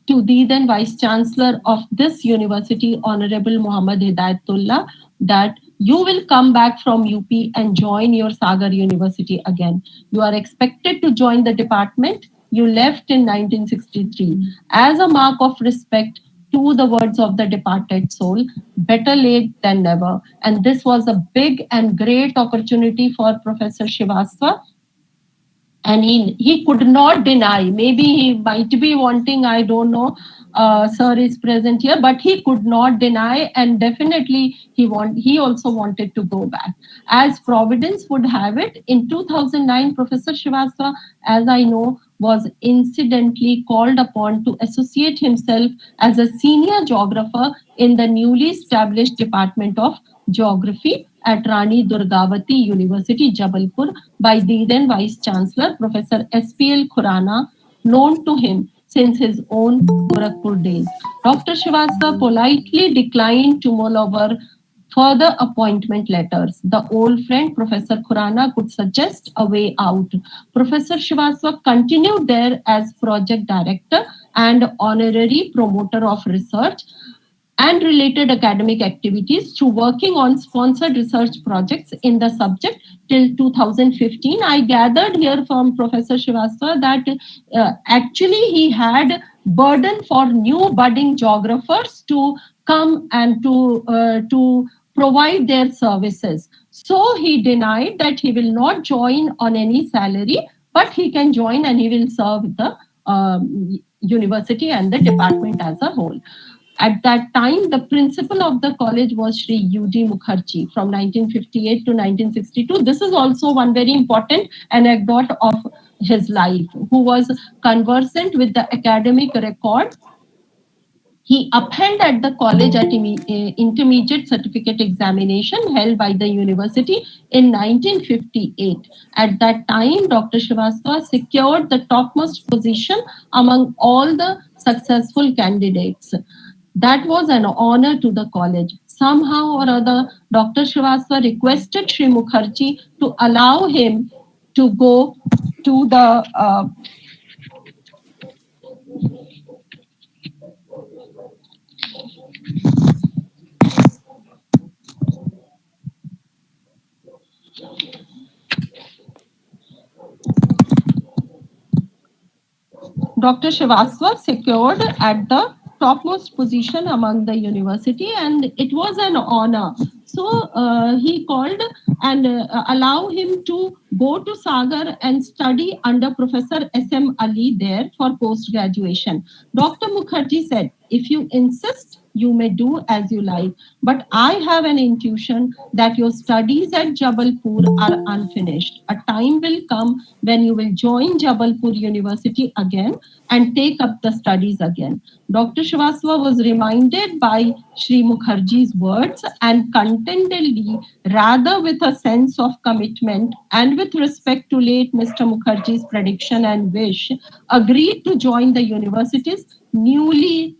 Speaker 3: to the then Vice Chancellor of this university, Honorable Muhammad Hidayatullah, that you will come back from UP and join your Sagar University again. You are expected to join the department. You left in 1963. As a mark of respect to the words of the departed soul, better late than never. And this was a big and great opportunity for Professor Srivastava. And he could not deny, maybe he might be wanting, I don't know, sir is present here, but he could not deny, and definitely he also wanted to go back. As Providence would have it, in 2009, Professor Srivastava, as I know, was incidentally called upon to associate himself as a senior geographer in the newly established Department of Geography at Rani Durgavati University, Jabalpur, by the then Vice Chancellor, Professor S.P.L. Khurana, known to him since his own Gorakhpur days. Dr. Srivastava politely declined to mull over further appointment letters. The old friend, Professor Khurana, could suggest a way out. Professor Srivastava continued there as project director and honorary promoter of research and related academic activities through working on sponsored research projects in the subject till 2015. I gathered here from Professor Srivastava that actually he had burden for new budding geographers to come and to provide their services. So he denied that he will not join on any salary, but he can join and he will serve the university and the department as a whole. At that time, the principal of the college was Sri U.D. Mukherjee from 1958 to 1962. This is also one very important anecdote of his life, who was conversant with the academic record. He upheld at the college at intermediate certificate examination held by the university in 1958. At that time, Dr. Srivastava secured the topmost position among all the successful candidates. That was an honor to the college. Somehow or other, Dr. Srivastava requested Sri Mukherjee to allow him to go to the Dr. Srivastava secured at the topmost position among the university, and it was an honor. So he called and allow him to go to Sagar and study under Professor S.M. Ali there for post-graduation. Dr. Mukherjee said, if you insist, you may do as you like. But I have an intuition that your studies at Jabalpur are unfinished. A time will come when you will join Jabalpur University again and take up the studies again. Dr. Srivastava was reminded by Sri Mukherjee's words and contentedly, rather with a sense of commitment and with respect to late Mr. Mukherjee's prediction and wish, agreed to join the university's newly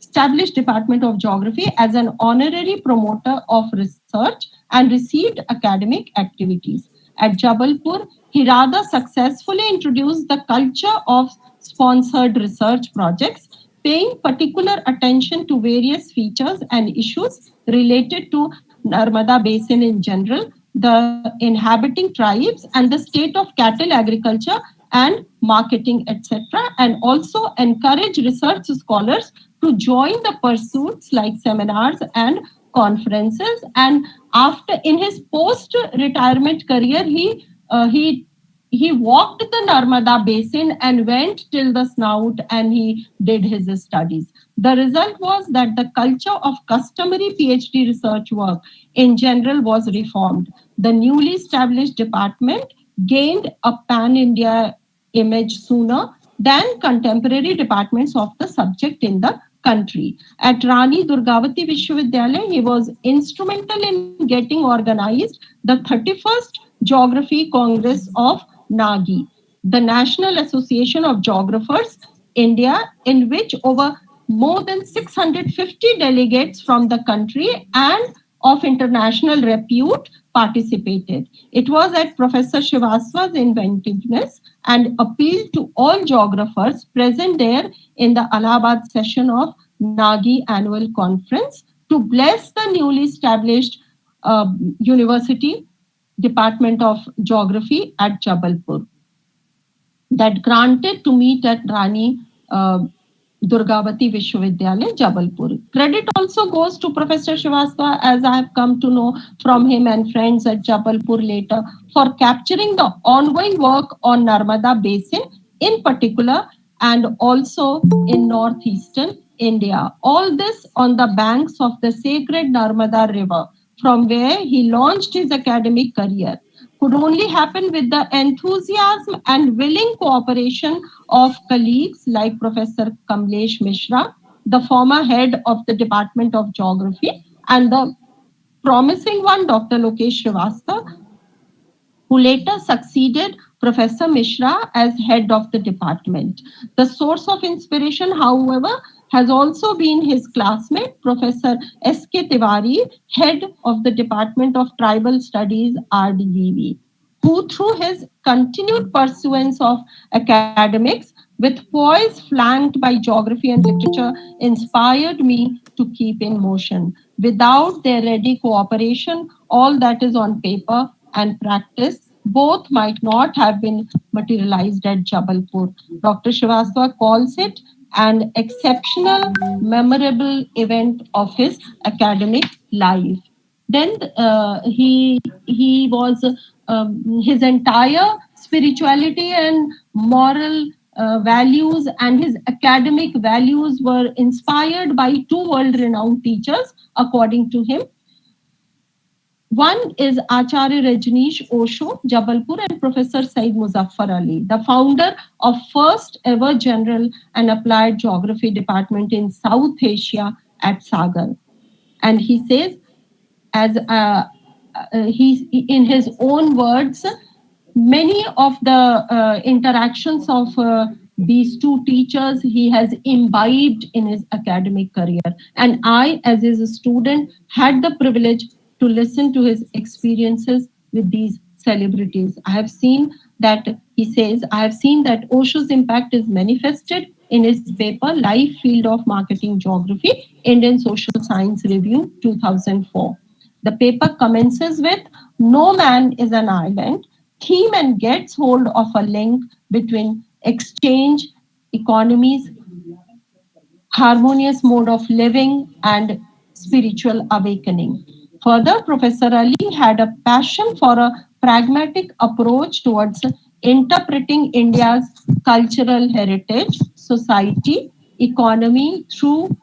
Speaker 3: established Department of Geography as an honorary promoter of research and received academic activities. At Jabalpur, he rather successfully introduced the culture of sponsored research projects, paying particular attention to various features and issues related to Narmada Basin in general, the inhabiting tribes, and the state of cattle agriculture and marketing, etc., and also encourage research scholars to join the pursuits like seminars and conferences. And after in his post retirement career, he walked the Narmada basin and went till the snout and he did his studies. The result was that the culture of customary PhD research work in general was reformed. The newly established department gained a pan-India image sooner than contemporary departments of the subject in the country. At Rani Durgavati Vishwavidyalaya, he was instrumental in getting organized the 31st Geography Congress of Nagi, the National Association of Geographers, India, in which over more than 650 delegates from the country and of international repute participated. It was at Professor Srivastava's inventiveness and appeal to all geographers present there in the Allahabad session of Nagi Annual Conference to bless the newly established University Department of Geography at Jabalpur, that granted to meet at Rani Durgavati Vishwavidyalaya, Jabalpur. Credit also goes to Professor Srivastava, as I have come to know from him and friends at Jabalpur later, for capturing the ongoing work on Narmada Basin in particular and also in northeastern India. All this on the banks of the sacred Narmada River, from where he launched his academic career, could only happen with the enthusiasm and willing cooperation of colleagues like Professor Kamlesh Mishra, the former head of the Department of Geography, and the promising one, Dr. Lokesh Srivastava, who later succeeded Professor Mishra as head of the department. The source of inspiration, however, has also been his classmate, Professor S.K. Tiwari, head of the Department of Tribal Studies, RDVV, who through his continued pursuance of academics with poise flanked by geography and literature inspired me to keep in motion. Without their ready cooperation, all that is on paper and practice both might not have been materialized at Jabalpur. Dr. Srivastava calls it an exceptional, memorable event of his academic life. Then he was his entire spirituality and moral values and his academic values were inspired by two world-renowned teachers, according to him. One is Acharya Rajneesh Osho, Jabalpur, and Professor Said Muzaffar Ali, the founder of first ever general and applied geography department in South Asia at Sagar. And he says, as he, in his own words, many of the interactions of these two teachers he has imbibed in his academic career. And I, as his student, had the privilege to listen to his experiences with these celebrities. I have seen that, he says, I have seen that Osho's impact is manifested in his paper, Life Field of Marketing Geography, Indian Social Science Review, 2004. The paper commences with, no man is an island, theme and gets hold of a link between exchange, economies, harmonious mode of living, and spiritual awakening. Further, Professor Ali had a passion for a pragmatic approach towards interpreting India's cultural heritage, society, economy through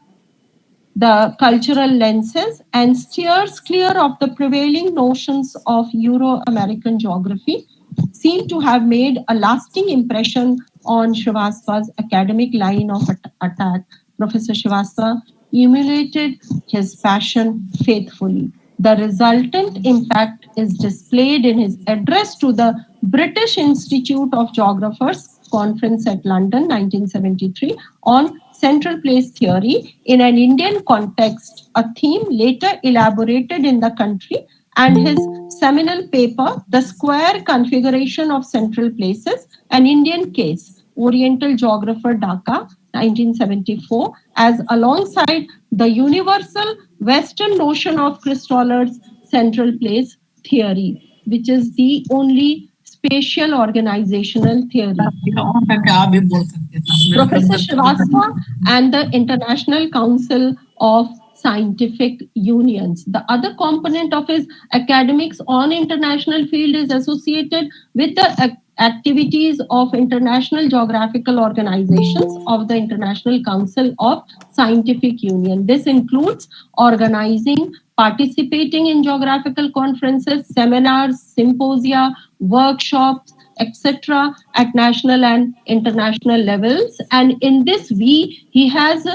Speaker 3: the cultural lenses and steers clear of the prevailing notions of Euro-American geography, seem to have made a lasting impression on Srivastava's academic line of attack. Professor Srivastava emulated his passion faithfully. The resultant impact is displayed in his address to the British Institute of Geographers Conference at London, 1973, on central place theory in an Indian context, a theme later elaborated in the country, and his seminal paper, The Square Configuration of Central Places, an Indian Case, Oriental Geographer Dhaka, 1974, as alongside the universal Western notion of Christoller's central place theory, which is the only spatial organizational theory. Professor Srivastava and the International Council of Scientific Unions. The other component of his academics on international field is associated with the activities of international geographical organizations of the International Council of Scientific Union. This includes organizing, participating in geographical conferences, seminars, symposia, workshops, etc. at national and international levels. And in this he has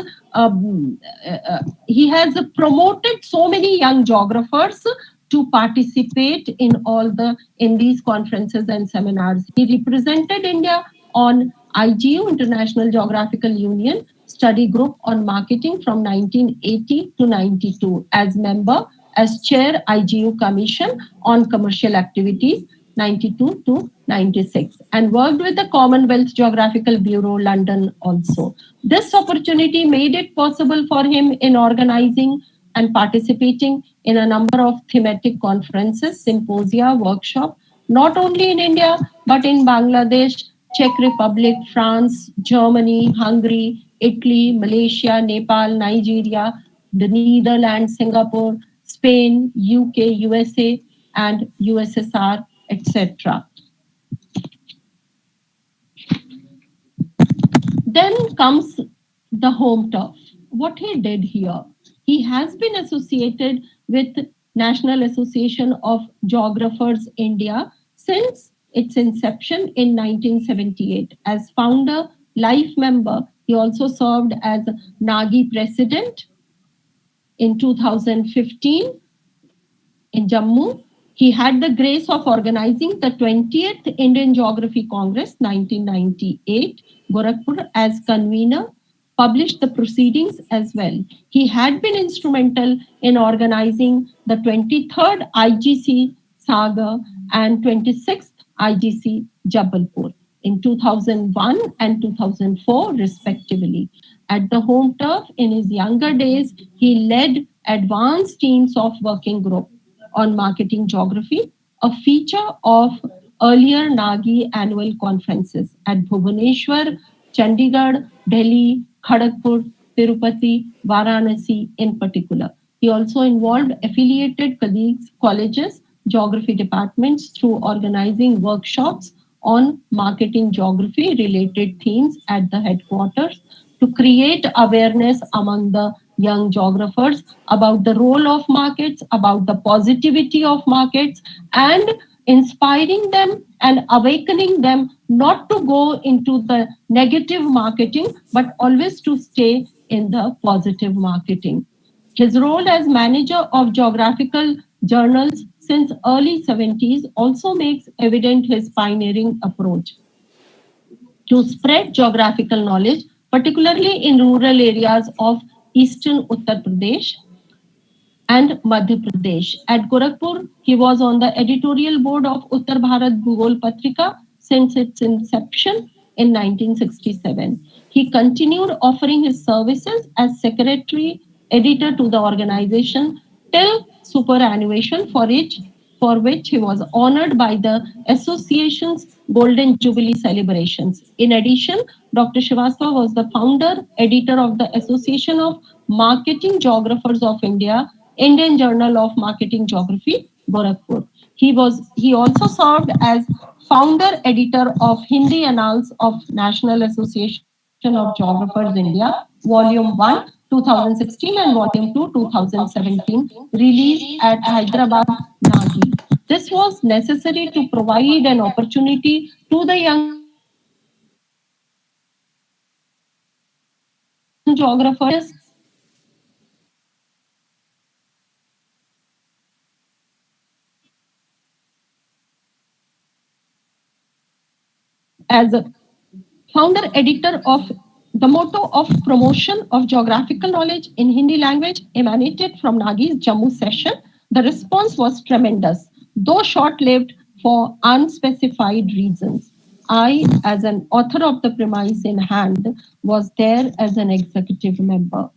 Speaker 3: promoted so many young geographers to participate in these conferences and seminars. He represented India on IGU, International Geographical Union Study Group on Marketing from 1980 to 92 as member, as chair IGU Commission on Commercial Activities 92 to 96, and worked with the Commonwealth Geographical Bureau, London also. This opportunity made it possible for him in organizing and participating in a number of thematic conferences, symposia, workshop, not only in India, but in Bangladesh, Czech Republic, France, Germany, Hungary, Italy, Malaysia, Nepal, Nigeria, the Netherlands, Singapore, Spain, UK, USA, and USSR, etc. Then comes the home turf. What he did here, he has been associated with National Association of Geographers India since its inception in 1978. As founder, life member, he also served as Nagi president in 2015 in Jammu. He had the grace of organizing the 20th Indian Geography Congress 1998, Gorakhpur, as convener, published the proceedings as well. He had been instrumental in organizing the 23rd IGC Sagar and 26th IGC Jabalpur in 2001 and 2004 respectively. At the home turf in his younger days, he led advanced teams of working group on marketing geography, a feature of earlier Nagi annual conferences at Bhubaneswar, Chandigarh, Delhi, Kharagpur, Tirupati, Varanasi in particular. He also involved affiliated colleges, geography departments through organizing workshops on marketing geography related themes at the headquarters to create awareness among the young geographers about the role of markets, about the positivity of markets, and inspiring them and awakening them not to go into the negative marketing, but always to stay in the positive marketing. His role as manager of geographical journals since early 70s also makes evident his pioneering approach to spread geographical knowledge, particularly in rural areas of eastern Uttar Pradesh and Madhya Pradesh. At Gorakhpur, he was on the editorial board of Uttar Bharat Bhugol Patrika since its inception in 1967. He continued offering his services as secretary editor to the organization till superannuation, for which he was honored by the association's Golden Jubilee celebrations. In addition, Dr. Srivastava was the founder, editor of the Association of Marketing Geographers of India, Indian Journal of Marketing Geography, Gorakhpur. He also served as founder editor of Hindi Annals of National Association of Geographers India, Volume 1, 2016 and volume 2 2017, released at Hyderabad, Nagi. This was necessary to provide an opportunity to the young geographers as a founder editor of the motto of promotion of geographical knowledge in Hindi language emanated from Nagi's Jammu session. The response was tremendous, though short-lived for unspecified reasons. I, as an author of the premise in hand, was there as an executive member.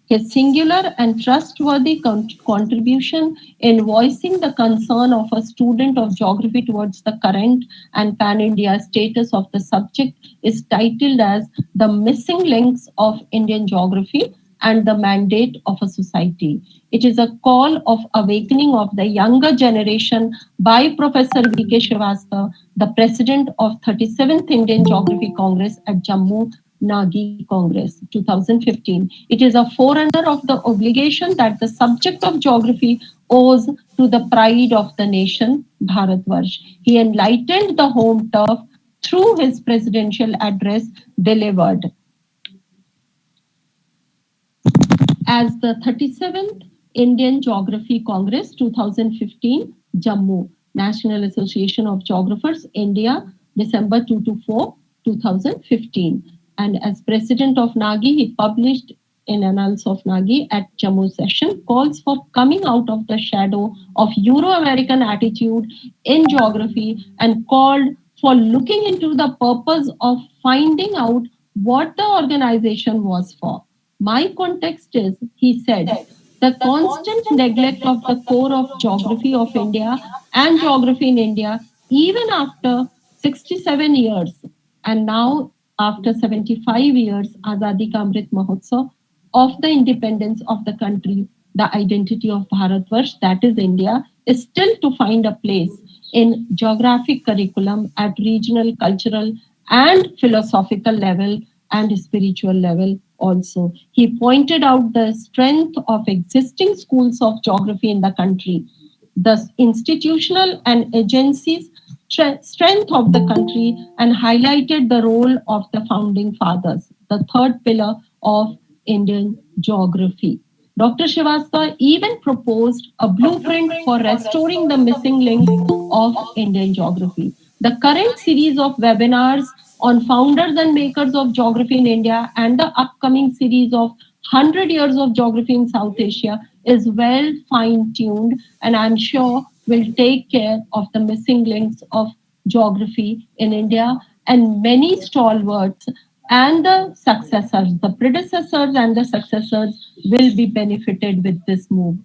Speaker 3: His singular and trustworthy contribution in voicing the concern of a student of geography towards the current and pan-India status of the subject is titled as The Missing Links of Indian Geography and the Mandate of a Society. It is a call of awakening of the younger generation by Professor V.K. Srivastava, the president of 37th Indian Geography Congress at Jammu Nagi Congress 2015. It is a forerunner of the obligation that the subject of geography owes to the pride of the nation, Bharatvarsh. He enlightened the home turf through his presidential address delivered as the 37th Indian Geography Congress 2015, Jammu, National Association of Geographers, India, December 2 to 4, 2015. And as president of Nagi, he published in Annals of Nagi at Jammu session calls for coming out of the shadow of Euro-American attitude in geography and called for looking into the purpose of finding out what the organization was for. My context is, he said, the constant neglect of the core of geography of India and geography in India, even after 67 years, and now after 75 years, Azadi Ka Amrit Mahotsav, of the independence of the country, the identity of Bharatvarsh, that is India, is still to find a place in geographic curriculum at regional, cultural, and philosophical level and spiritual level also. He pointed out the strength of existing schools of geography in the country, the institutional and agencies strength of the country, and highlighted the role of the founding fathers, the third pillar of Indian geography. Dr. Srivastava even proposed a blueprint for restoring the missing links of Indian geography. The current series of webinars on founders and makers of geography in India and the upcoming series of 100 years of geography in South Asia is well fine-tuned, and I'm sure will take care of the missing links of geography in India, and many stalwarts and the successors, the predecessors and the successors will be benefited with this move.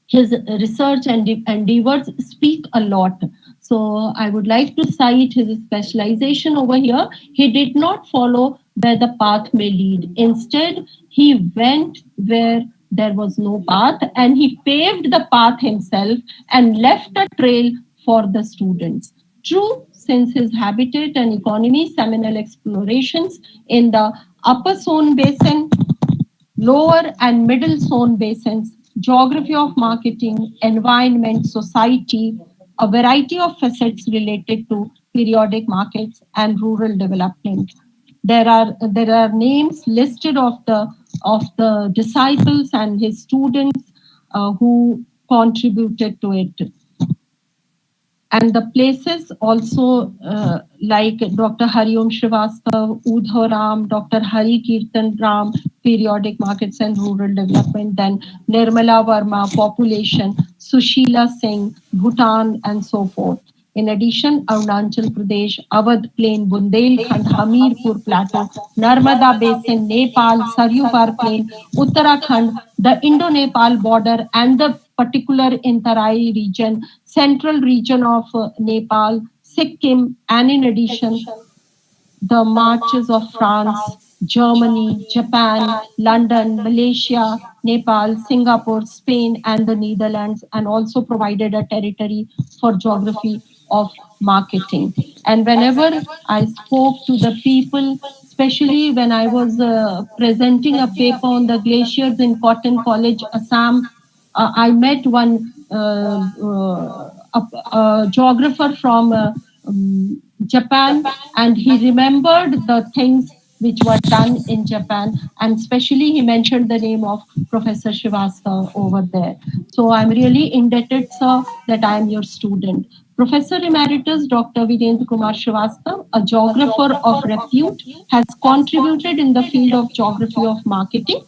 Speaker 3: His research and endeavors speak a lot. So I would like to cite his specialization over here. He did not follow where the path may lead. Instead, he went where there was no path, and he paved the path himself and left a trail for the students. True, since his habitat and economy seminal explorations in the upper zone basin, lower and middle zone basins, geography of marketing, environment, society, a variety of facets related to periodic markets and rural development. There are names listed of the disciples and his students who contributed to it. And the places also like Dr. Hariom Srivastava, Udho Ram, Dr. Hari Kirtan Ram, periodic markets and rural development, then Nirmala Verma, population, Sushila Singh, Bhutan, and so forth. In addition, Arunachal Pradesh, Awadh Plain, Bundelkhand, Hamirpur Plateau, Narmada Basin, Nepal, Saryu Par Plain, Uttarakhand, the Indo-Nepal border, and the particular in Tarai region, central region of Nepal, Sikkim, and in addition, the marches of France, Germany, Japan, London, Malaysia, Nepal, Singapore, Spain, and the Netherlands, and also provided a territory for geography of marketing. And whenever I spoke to the people, especially when I was presenting a paper on the glaciers in Cotton College, Assam, I met one a geographer from Japan, and he remembered the things which were done in Japan, and especially he mentioned the name of Professor Srivastava over there. So I'm really indebted, sir, that I am your student. Professor Emeritus Dr. Virendra Kumar Srivastava, a geographer of repute, has contributed in the field of geography of marketing,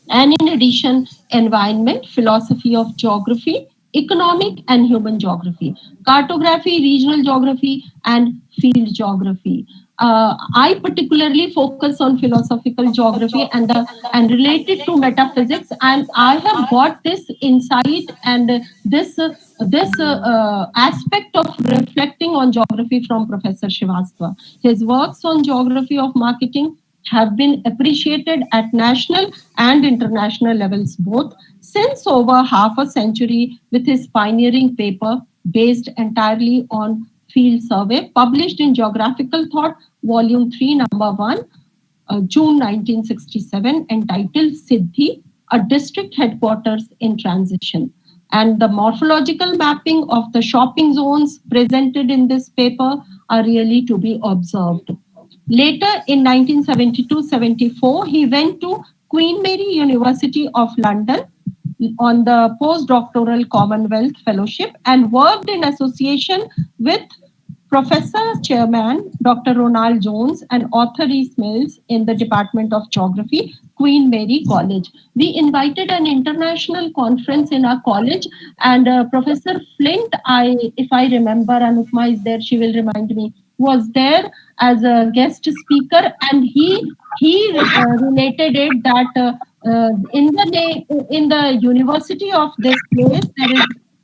Speaker 3: and in addition, environment, philosophy of geography, economic and human geography, cartography, regional geography, and field geography. I particularly focus on philosophical geography and related to metaphysics, and I have got this insight and this aspect of reflecting on geography from Professor Srivastava. His works on geography of marketing have been appreciated at national and international levels both since over half a century, with his pioneering paper based entirely on field survey published in Geographical Thought, Volume 3, Number 1, June 1967, entitled Siddhi, a district headquarters in transition. And the morphological mapping of the shopping zones presented in this paper are really to be observed. Later in 1972-74, he went to Queen Mary University of London on the postdoctoral Commonwealth Fellowship and worked in association with Professor Chairman Dr. Ronald Jones and Arthur E. Mills in the Department of Geography, Queen Mary College. We invited an international conference in our college, and Professor Flint, if I remember, Anupma is there, she will remind me, was there as a guest speaker, and he related it that in the university of this place,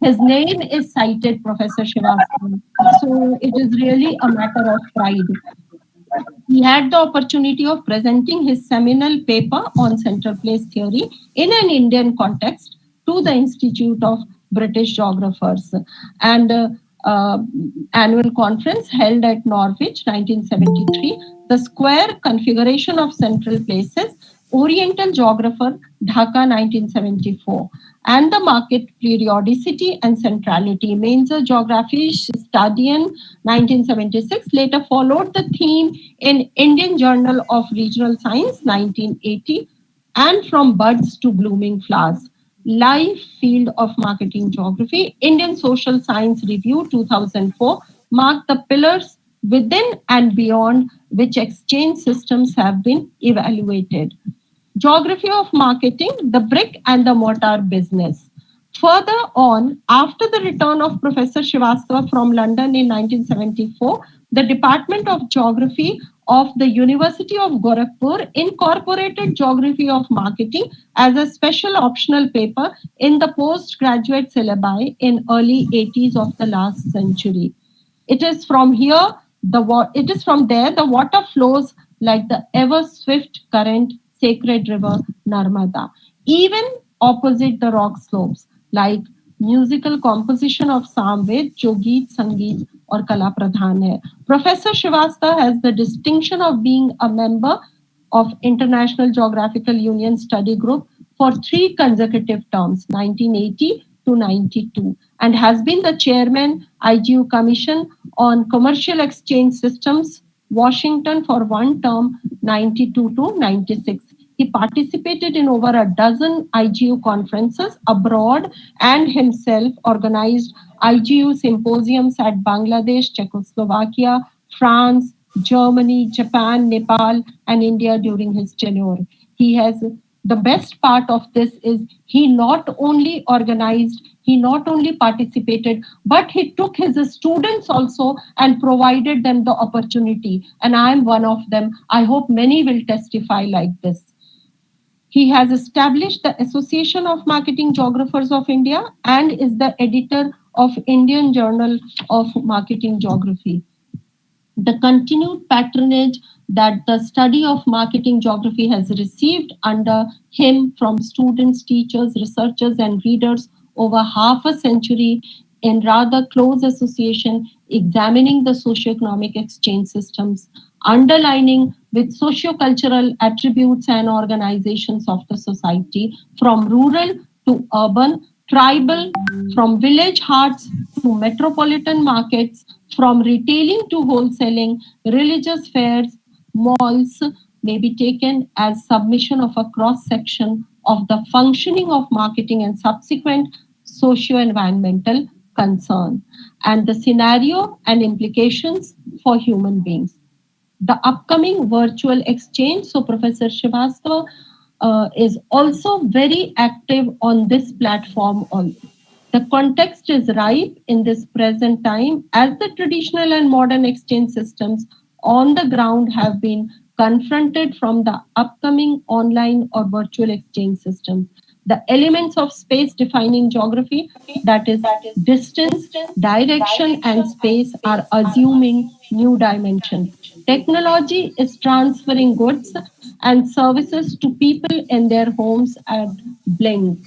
Speaker 3: his name is cited, Professor Srivastava. So it is really a matter of pride. He had the opportunity of presenting his seminal paper on central place theory in an Indian context to the Institute of British Geographers, and annual conference held at Norwich, 1973, the square configuration of central places, Oriental Geographer, Dhaka, 1974, and the market periodicity and centrality, Mainzer Geography Stadion, 1976, later followed the theme in Indian Journal of Regional Science, 1980, and From Buds to Blooming Flowers, Life Field of Marketing Geography, Indian Social Science Review, 2004, marked the pillars within and beyond which exchange systems have been evaluated. Geography of Marketing, the Brick and the Mortar Business. Further on, after the return of Professor Srivastava from London in 1974, the Department of Geography of the University of Gorakhpur incorporated Geography of Marketing as a special optional paper in the postgraduate syllabi in early 80s of the last century. It is from there the water flows like the ever swift current sacred river Narmada, even opposite the rock slopes, like musical composition of Samved, Jo Geet, Sangeet, or Kala Pradhan hai. Professor Srivastava has the distinction of being a member of International Geographical Union Study Group for 3 consecutive terms, 1980 to 92, and has been the chairman, IGU Commission on Commercial Exchange Systems, Washington, for 1 term, 92 to 96. He participated in over a dozen IGU conferences abroad and himself organized IGU symposiums at Bangladesh, Czechoslovakia, France, Germany, Japan, Nepal, and India during his tenure. The best part of this is he not only organized, he not only participated, but he took his students also and provided them the opportunity. And I am one of them. I hope many will testify like this. He has established the Association of Marketing Geographers of India and is the editor of Indian Journal of Marketing Geography. The continued patronage that the study of marketing geography has received under him from students, teachers, researchers, and readers over half a century in rather close association, examining the socioeconomic exchange systems, underlining with socio-cultural attributes and organizations of the society, from rural to urban, tribal, from village hearts to metropolitan markets, from retailing to wholesaling, religious fairs, malls may be taken as submission of a cross-section of the functioning of marketing and subsequent socio-environmental concern and the scenario and implications for human beings. The upcoming virtual exchange, so Professor Srivastava is also very active on this platform. The context is ripe in this present time as the traditional and modern exchange systems on the ground have been confronted from the upcoming online or virtual exchange systems. The elements of space defining geography, that is distance, direction, and space, are assuming new dimensions. Technology is transferring goods and services to people in their homes at blink,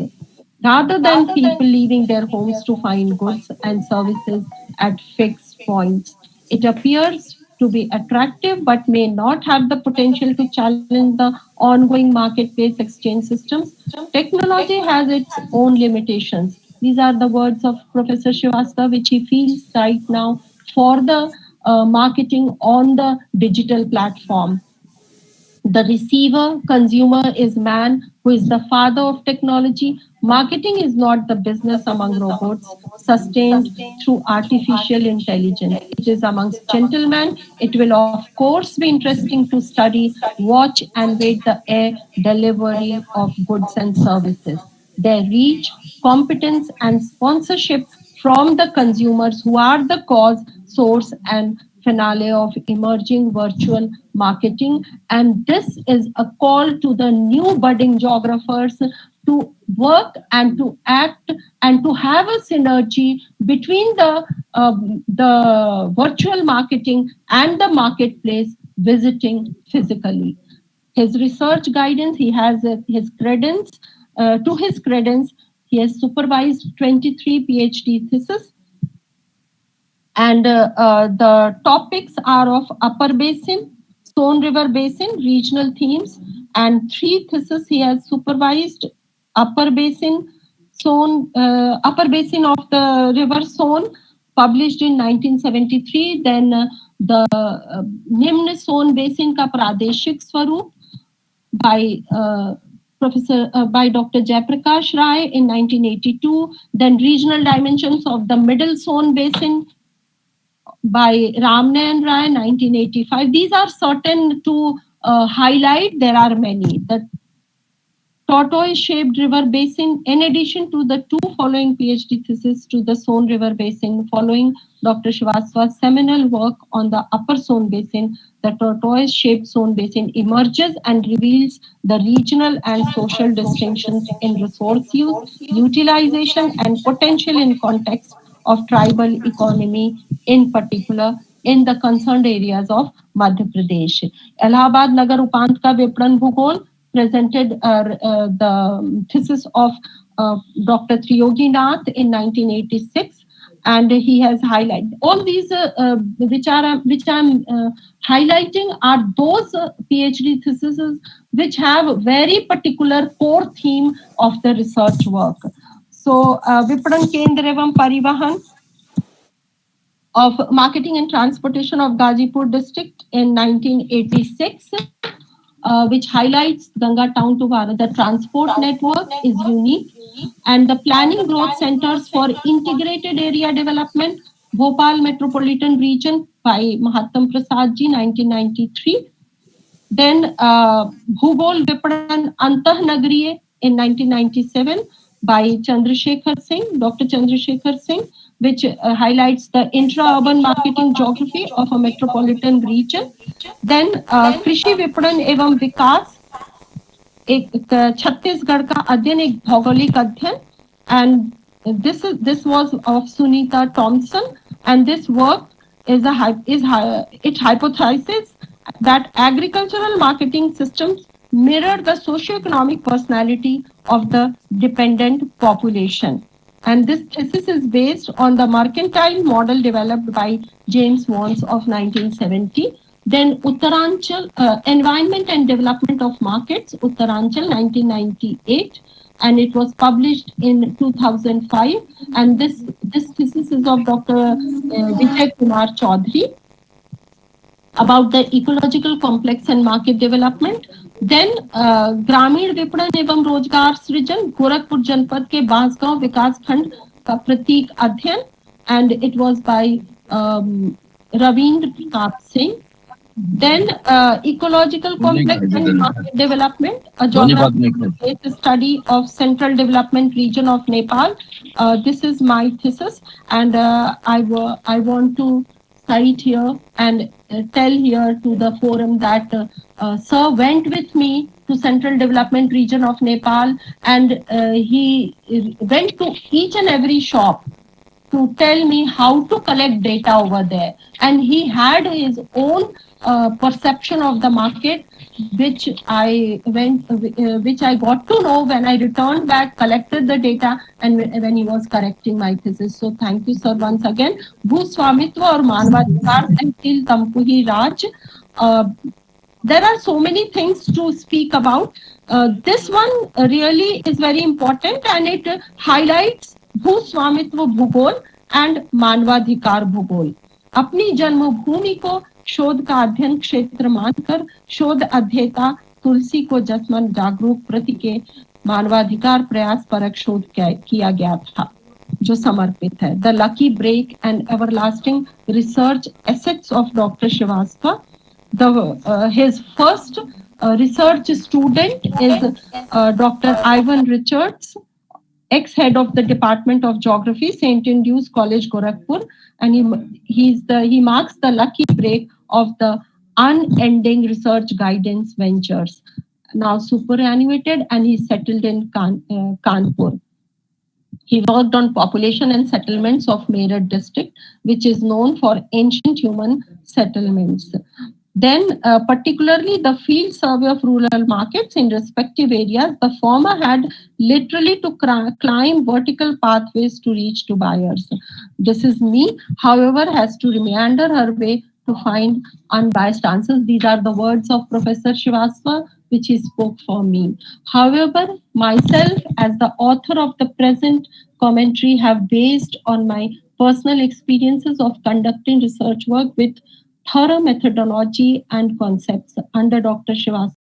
Speaker 3: rather than people leaving their homes to find goods and services at fixed points. It appears to be attractive but may not have the potential to challenge the ongoing marketplace exchange systems. Technology has its own limitations. These are the words of Professor Srivastava, which he feels right now for the marketing on the digital platform. The receiver, consumer is man who is the father of technology. Marketing is not the business among robots sustained through artificial intelligence. It is amongst gentlemen. It will of course be interesting to study, watch and wait the air delivery of goods and services. Their reach, competence and sponsorship from the consumers who are the cause, source and finale of emerging virtual marketing. And this is a call to the new budding geographers to work and to act and to have a synergy between the virtual marketing and the marketplace visiting physically. His research guidance, he has his credence. To his credence, he has supervised 23 PhD theses, and the topics are of Upper Basin, Son River Basin, regional themes, and 3 theses he has supervised: Upper Basin, Upper Basin of the River Son, published in 1973. Then the Nimn Son Basin ka Pradeshik Swaroop by by Dr. Jayaprakash Rai in 1982. Then regional dimensions of the Middle Son Basin by Ramnayan Rai, 1985. These are certain to highlight. There are many. The tortoise-shaped river basin, in addition to the 2 following PhD theses to the Son River Basin, following Dr. Srivastava's seminal work on the Upper Son Basin, the tortoise-shaped Son Basin emerges and reveals the regional and social distinctions in resource use, utilization, and potential in context of tribal economy, in particular in the concerned areas of Madhya Pradesh. Allahabad Nagar Upant ka Vipran Bhugol presented the thesis of Dr. Triyogi Nath in 1986, and he has highlighted all these which I'm highlighting are those PhD theses which have very particular core theme of the research work. So Vipran Kendra Evam Parivahan of Marketing and Transportation of Gazipur district in 1986, which highlights Ganga town to Bharat. The transport network is unique, and the planning growth centers for integrated area development, Bhopal metropolitan region by Mahatma Prasad ji, 1993. Then Bhugol Vipran Antah Nagriye in 1997 by Chandrasekhar Singh, Dr. Chandrasekhar Singh, which highlights the intra-urban marketing geography of a metropolitan region. Then Krishi Vipran Evam Vikas, एक छत्तीसगढ़ का अध्ययन, एक भौगोलिक अध्ययन, and this was of Sunita Thompson, and this work is it hypothesizes that agricultural marketing systems mirror the socio-economic personality of the dependent population. And this thesis is based on the mercantile model developed by James Vance of 1970. Then Uttaranchal, Environment and Development of Markets, Uttaranchal, 1998. And it was published in 2005. And this thesis is of Dr. Vijay Kumar Chaudhary about the ecological complex and market development. Then ग्रामीण विपणन एवं रोजगार सृजन, गोरखपुर जनपद के बांसगांव विकास खंड का प्रतीक अध्ययन, and it was by Ravindra Pratap Singh. Then ecological complex and market development, a geographical study of central development region of Nepal. This is my thesis, and I want to cite here and tell here to the forum that sir went with me to central development region of Nepal, and he went to each and every shop to tell me how to collect data over there, and he had his own perception of the market, which I got to know when I returned back, collected the data, and when he was correcting my thesis. So thank you, sir, once again. Bhuswamitva or Manvadhikar, Tehsil Tampuhi Raj. There are so many things to speak about. This one really is very important, and it highlights भूस्वामित्व भूगोल and मानवाधिकार भूगोल. अपनी जन्मभूमि को शोध का अध्ययन क्षेत्र मानकर शोध अध्येता तुलसी को जसमन जागरूक प्रति के मानवाधिकार प्रयास परक शोध किया गया था, जो समर्पित है. The lucky break and everlasting research assets of doctor Srivastava. His first research student is Dr. Ivan Richards, ex-head of the Department of Geography, St. Andrews College, Gorakhpur, and he marks the lucky break of the unending research guidance ventures. Now superannuated, and he settled in Kanpur. He worked on population and settlements of Meerut district, which is known for ancient human settlements. Then particularly the field survey of rural markets in respective areas, the former had literally to climb vertical pathways to reach to buyers. This is me, however, has to meander her way to find unbiased answers. These are the words of Professor Srivastava, which he spoke for me. However, myself as the author of the present commentary have based on my personal experiences of conducting research work with thorough methodology and concepts under Dr. Srivastava.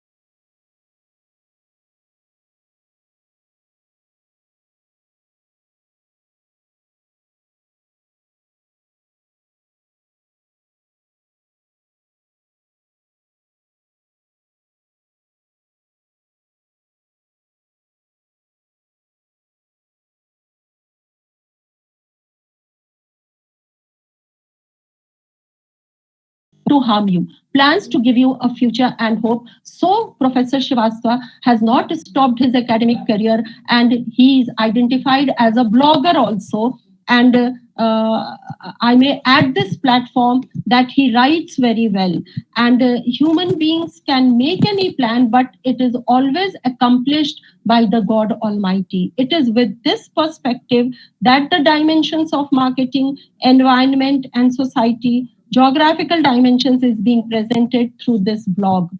Speaker 3: To harm you, plans to give you a future and hope. So Professor Srivastava has not stopped his academic career, and he is identified as a blogger also. And I may add this platform that he writes very well. And human beings can make any plan, but it is always accomplished by the God Almighty. It is with this perspective that the dimensions of marketing, environment, and society, geographical dimensions, is being presented through this blog.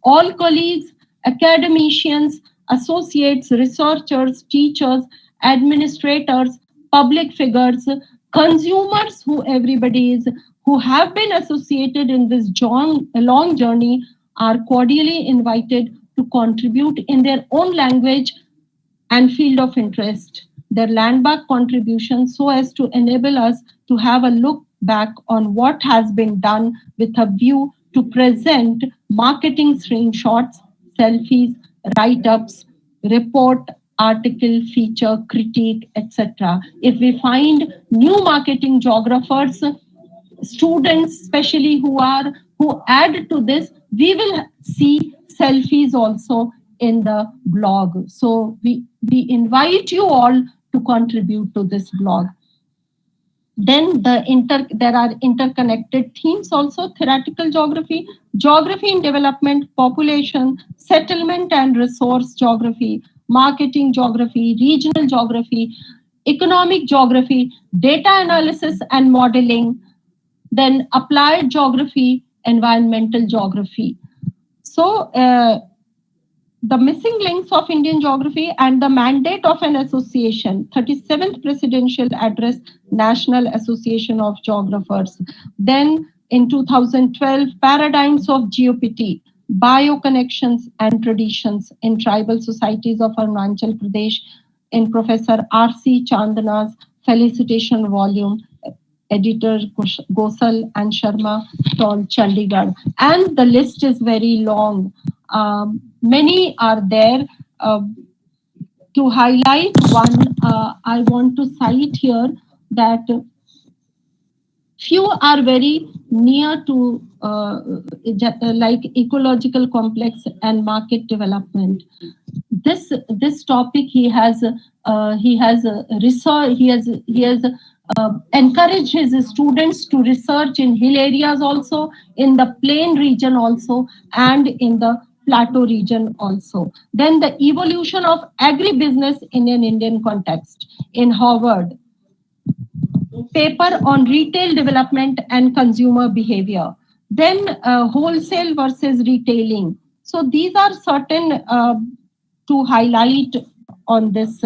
Speaker 3: All colleagues, academicians, associates, researchers, teachers, administrators, public figures, consumers, who everybody is, who have been associated in this long journey, are cordially invited to contribute in their own language and field of interest their landmark contribution, so as to enable us to have a look back on what has been done with a view to present marketing screenshots, selfies, write-ups, report, article, feature, critique, etc. If we find new marketing geographers, students especially who add to this, we will see selfies also in the blog. So we invite you all to contribute to this blog. Then there are interconnected themes also: theoretical geography, geography in development, population, settlement and resource geography, marketing geography, regional geography, economic geography, data analysis and modeling, then applied geography, environmental geography. So the missing links of Indian geography and the mandate of an association, 37th Presidential Address, National Association of Geographers. Then in 2012, Paradigms of GPT, Bioconnections and Traditions in Tribal Societies of Arunachal Pradesh, in Professor R.C. Chandana's felicitation volume, editor Gosal and Sharma from Chandigarh. And the list is very long. Many are there. To highlight one, I want to cite here that few are very near to like ecological complex and market development. This topic he has research. He has encouraged his students to research in hill areas also, in the plain region also, and in the plateau region also. Then the evolution of agribusiness in an Indian context in Harvard. Paper on retail development and consumer behavior. Then wholesale versus retailing. So these are certain to highlight on this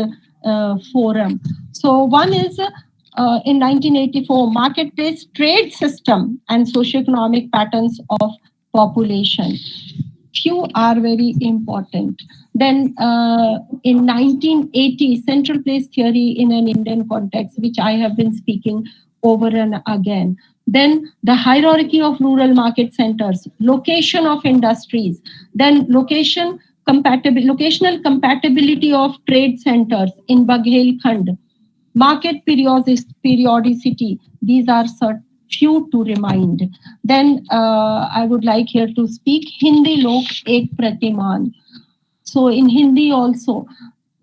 Speaker 3: forum. So one is in 1984, marketplace trade system and socioeconomic patterns of population. Few are very important. Then in 1980, central place theory in an Indian context, which I have been speaking over and again. Then the hierarchy of rural market centers, location of industries, then locational compatibility of trade centers in Baghelkhand, market periodicity. These are few to remind. Then I would like here to speak Hindi Lok Ek Pratiman. So in Hindi also,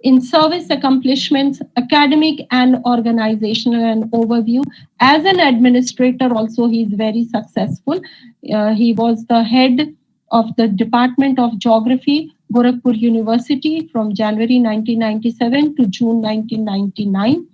Speaker 3: in service accomplishments, academic and organizational and overview. As an administrator also, he is very successful. He was the head of the Department of Geography, Gorakhpur University from January 1997 to June 1999.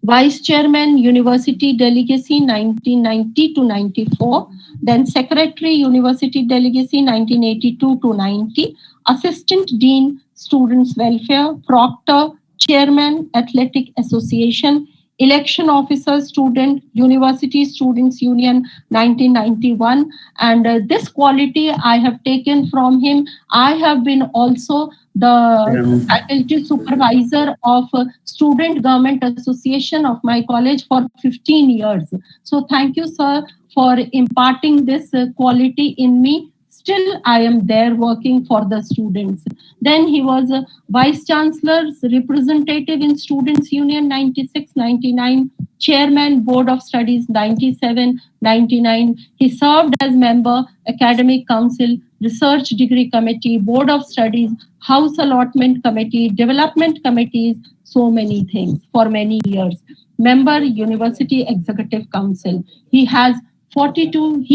Speaker 3: Vice Chairman, University Delegacy 1990 to 94, then Secretary, University Delegacy 1982 to 90, Assistant Dean, Students Welfare, Proctor, Chairman, Athletic Association, Election Officer, Student, University Students Union 1991. And this quality I have taken from him. I have been also the faculty supervisor of Student Government Association of my college for 15 years. So thank you, sir, for imparting this quality in me. Still, I am there working for the students. Then he was a Vice Chancellor's representative in Students Union 96-99, Chairman, Board of Studies 97-99. He served as member, Academic Council, Research Degree Committee, Board of Studies, House Allotment Committee, Development Committees, so many things for many years. Member, University Executive Council. He had 42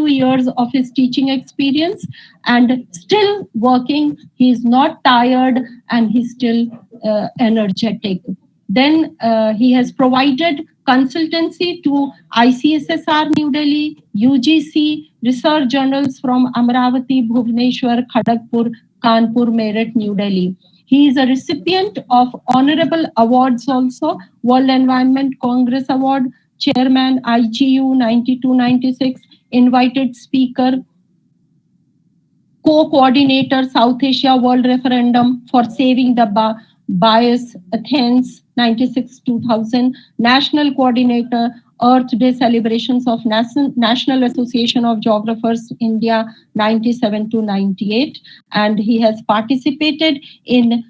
Speaker 3: years of his teaching experience and still working. He is not tired and he's still energetic. Then he has provided consultancy to ICSSR New Delhi, UGC, research journals from Amravati, Bhubaneswar, Kharagpur, Kanpur, Meerut, New Delhi. He is a recipient of honorable awards also, World Environment Congress Award, Chairman, IGU 92-96, invited speaker, co-coordinator, South Asia World Referendum for Saving the Bias, Athens 96-2000, national coordinator, Earth Day celebrations of National Association of Geographers India 97-98, and he has participated in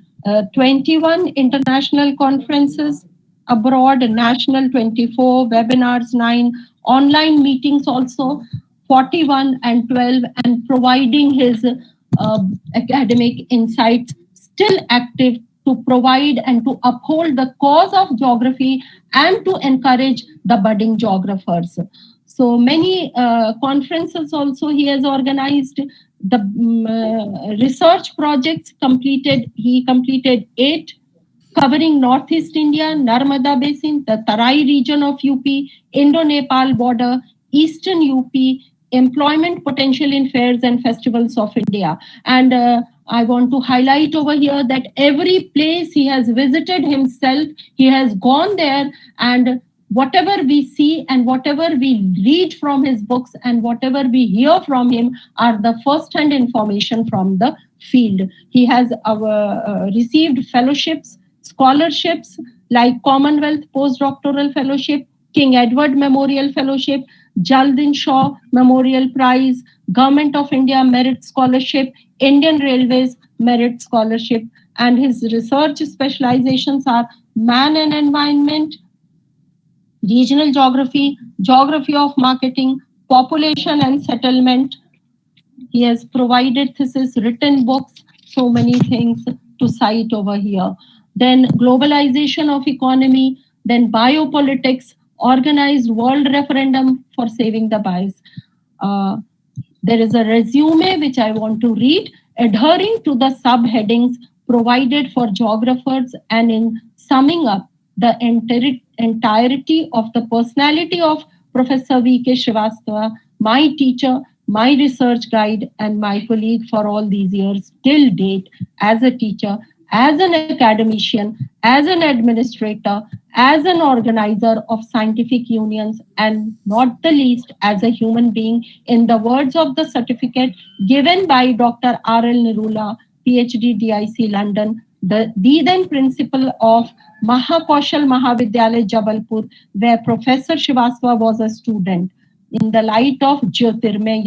Speaker 3: 21 international conferences abroad, national 24, webinars 9, online meetings also 41 and 12, and providing his academic insights, still active to provide and to uphold the cause of geography and to encourage the budding geographers. So many conferences also he has organized. The research projects completed, he completed 8 covering Northeast India, Narmada Basin, the Tarai region of UP, Indo-Nepal border, Eastern UP, employment potential in fairs and festivals of India. And I want to highlight over here that every place he has visited himself, he has gone there, and whatever we see and whatever we read from his books and whatever we hear from him are the first-hand information from the field. He has received fellowships, scholarships like Commonwealth Postdoctoral Fellowship, King Edward Memorial Fellowship, Jaldin Shaw Memorial Prize, Government of India Merit Scholarship, Indian Railways Merit Scholarship, and his research specializations are man and environment, regional geography, geography of marketing, population and settlement. He has provided thesis, written books, so many things to cite over here. Then globalization of economy, then biopolitics, organized world referendum for saving the bias. There is a resume which I want to read, adhering to the subheadings provided for geographers and in summing up the entirety of the personality of Professor V.K. Srivastava, my teacher, my research guide, and my colleague for all these years till date as a teacher, as an academician, as an administrator, as an organizer of scientific unions, and not the least as a human being, in the words of the certificate given by Dr. R.L. Nirula, PhD, DIC, London, the then principal of Mahakaushal Mahavidyalaya, Jabalpur, where Professor Srivastava was a student, in the light of Jyotirmay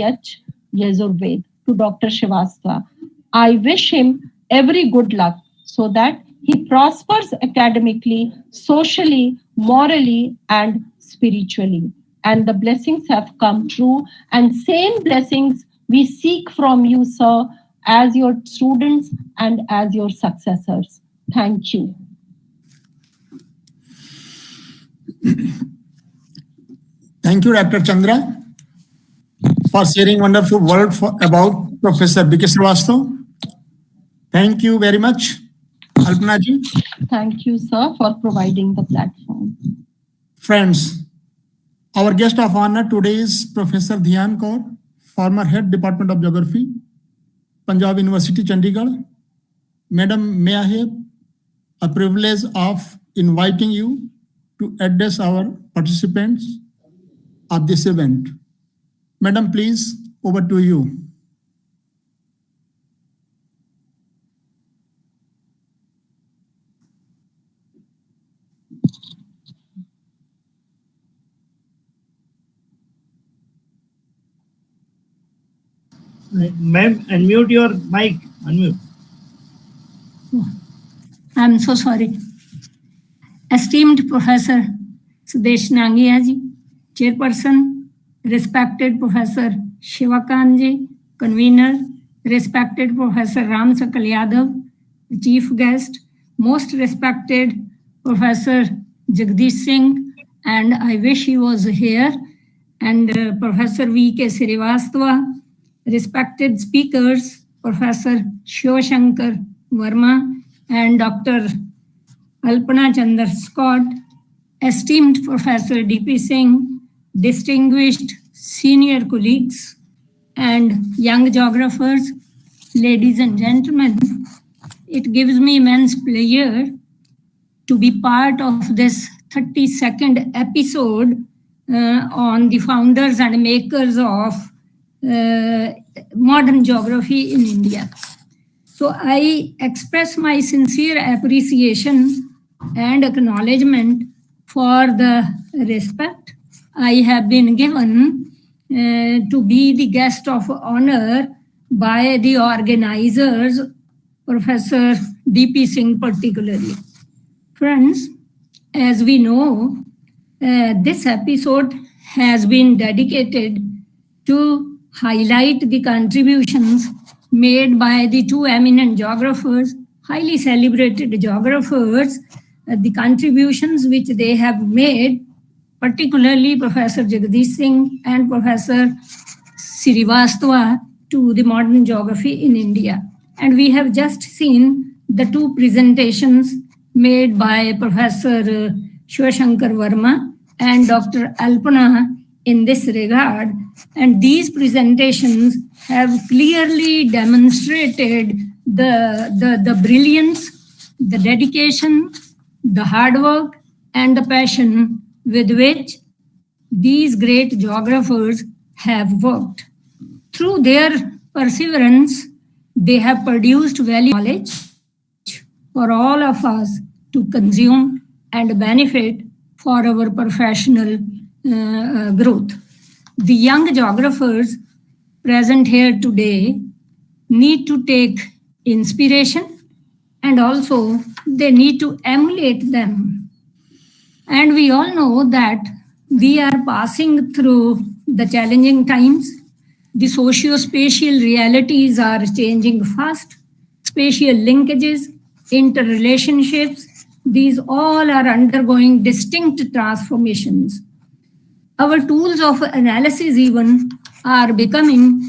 Speaker 3: Yajurved, to Dr. Srivastava. I wish him every good luck so that he prospers academically, socially, morally, and spiritually. And the blessings have come true, and same blessings we seek from you, sir, as your students and as your successors. Thank you.
Speaker 1: Thank you, Dr. Chandra, for sharing wonderful words about Professor V.K. Srivastava. Thank you very much, Alpana ji.
Speaker 3: Thank you, sir, for providing the platform.
Speaker 1: Friends, our guest of honor today is Professor Dayal Kaur, former Head Department of Geography, Punjab University, Chandigarh. Madam, may I have a privilege of inviting you to address our participants of this event. Madam, please, over to you.
Speaker 7: Ma'am, unmute your mic. Unmute.
Speaker 8: I'm so sorry. Esteemed Professor Sudesh Nangia ji, Chairperson, respected Professor Shivakant ji, Convener, respected Professor Ram Sakal Yadav, Chief Guest, most respected Professor Jagdish Singh, and I wish he was here, and Professor V.K. Srivastava, respected speakers, Professor Shivashankar Verma and Dr. Alpana Chandra Scott, esteemed Professor D.P. Singh, distinguished senior colleagues, and young geographers, ladies and gentlemen, it gives me immense pleasure to be part of this 32nd episode on the founders and makers of modern geography in India. So I express my sincere appreciation and acknowledgement for the respect I have been given to be the guest of honor by the organizers, Professor D.P. Singh particularly. Friends, as we know, this episode has been dedicated to highlight the contributions made by the two eminent geographers, highly celebrated geographers, the contributions which they have made, particularly Professor Jagdish Singh and Professor Srivastava, to the modern geography in India. And we have just seen the two presentations made by Professor Shivashankar Verma and Dr. Alpana in this regard. And these presentations have clearly demonstrated the brilliance, the dedication, the hard work, and the passion with which these great geographers have worked. Through their perseverance, they have produced valuable knowledge for all of us to consume and benefit for our professional growth. The young geographers present here today need to take inspiration, and also they need to emulate them. And we all know that we are passing through the challenging times. The socio-spatial realities are changing fast. Spatial linkages, interrelationships, these all are undergoing distinct transformations. Our tools of analysis even are becoming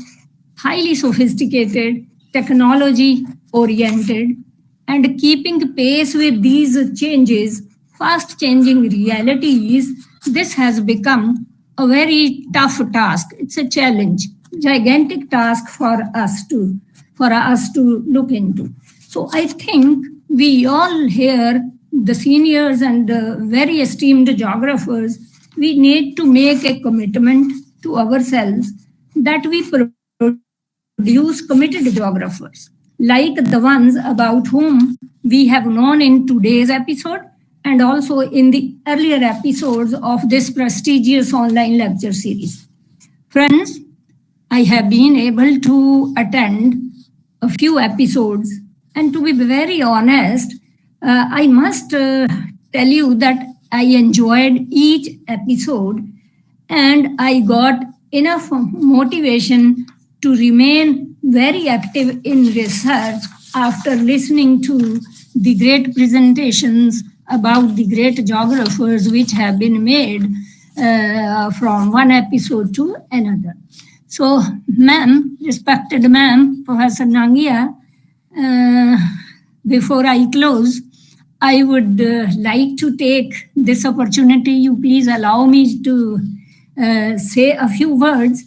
Speaker 8: highly sophisticated, technology-oriented, and keeping pace with these changes, fast-changing realities, this has become a very tough task. It's a challenge, gigantic task for us to look into. So I think we all here, the seniors and very esteemed geographers, we need to make a commitment to ourselves that we produce committed geographers, like the ones about whom we have known in today's episode and also in the earlier episodes of this prestigious online lecture series. Friends, I have been able to attend a few episodes, and to be very honest, I must tell you that I enjoyed each episode and I got enough motivation to remain very active in research after listening to the great presentations about the great geographers which have been made from one episode to another. So, ma'am, respected ma'am, Professor Nangia, before I close, I would like to take this opportunity. You please allow me to say a few words,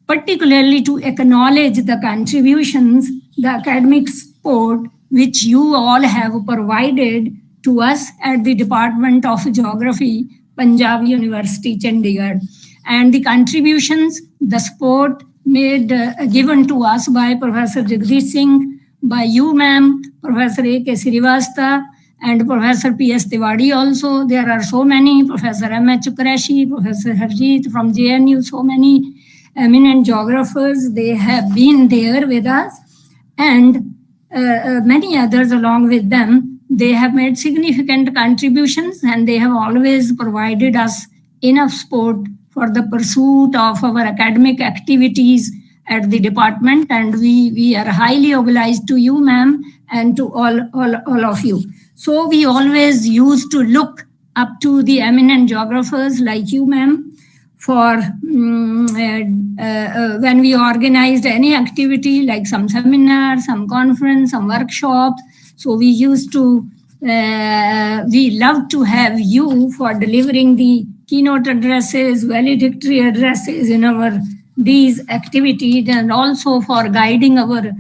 Speaker 8: particularly to acknowledge the contributions, the academic support which you all have provided to us at the Department of Geography, Punjab University, Chandigarh. And the contributions, the support made given to us by Professor Jagdish Singh, by you, ma'am, Professor A.K. Srivastava, and Professor P.S. Tiwari also. There are so many, Professor M.H. Qureshi, Professor Harjeet from JNU, so many eminent geographers. They have been there with us, and many others along with them. They have made significant contributions, and they have always provided us enough support for the pursuit of our academic activities at the department, and we are highly obliged to you, ma'am, and to all of you. So we always used to look up to the eminent geographers like you, ma'am, for when we organized any activity like some seminar, some conference, some workshops. So we used to, we love to have you for delivering the keynote addresses, valedictory addresses in our these activities, and also for guiding our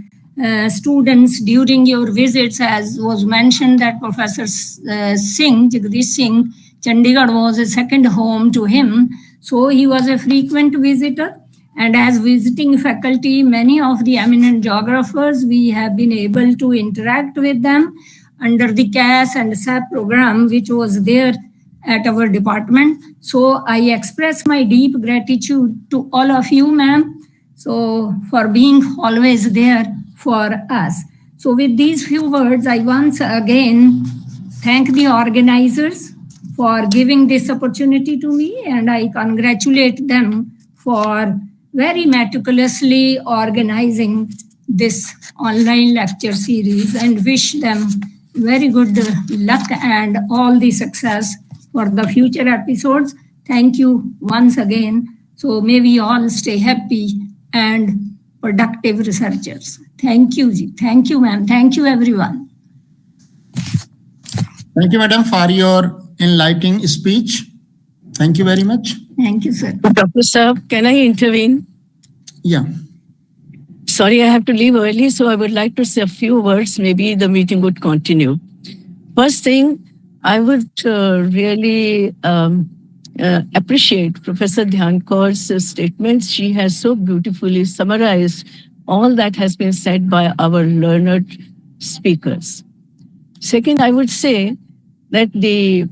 Speaker 8: students during your visits, as was mentioned that Professor Singh, Jagdish Singh, Chandigarh was a second home to him. So he was a frequent visitor, and as visiting faculty, many of the eminent geographers, we have been able to interact with them under the CAS and SAP program, which was there at our department. So I express my deep gratitude to all of you, ma'am, so for being always there for us. So with these few words, I once again thank the organizers for giving this opportunity to me, and I congratulate them for very meticulously organizing this online lecture series, and wish them very good luck and all the success for the future episodes. Thank you once again. So may we all stay happy and productive researchers. Thank you, ji. Thank you, ma'am. Thank you, everyone.
Speaker 1: Thank you, madam, for your enlightening speech. Thank you very much.
Speaker 8: Thank you, sir.
Speaker 9: Dr. Saab, can I intervene?
Speaker 1: Yeah.
Speaker 9: Sorry, I have to leave early, so I would like to say a few words. Maybe the meeting would continue. First thing, I would really appreciate Professor Dhyankar's statements. She has so beautifully summarized all that has been said by our learned speakers. Second, I would say that the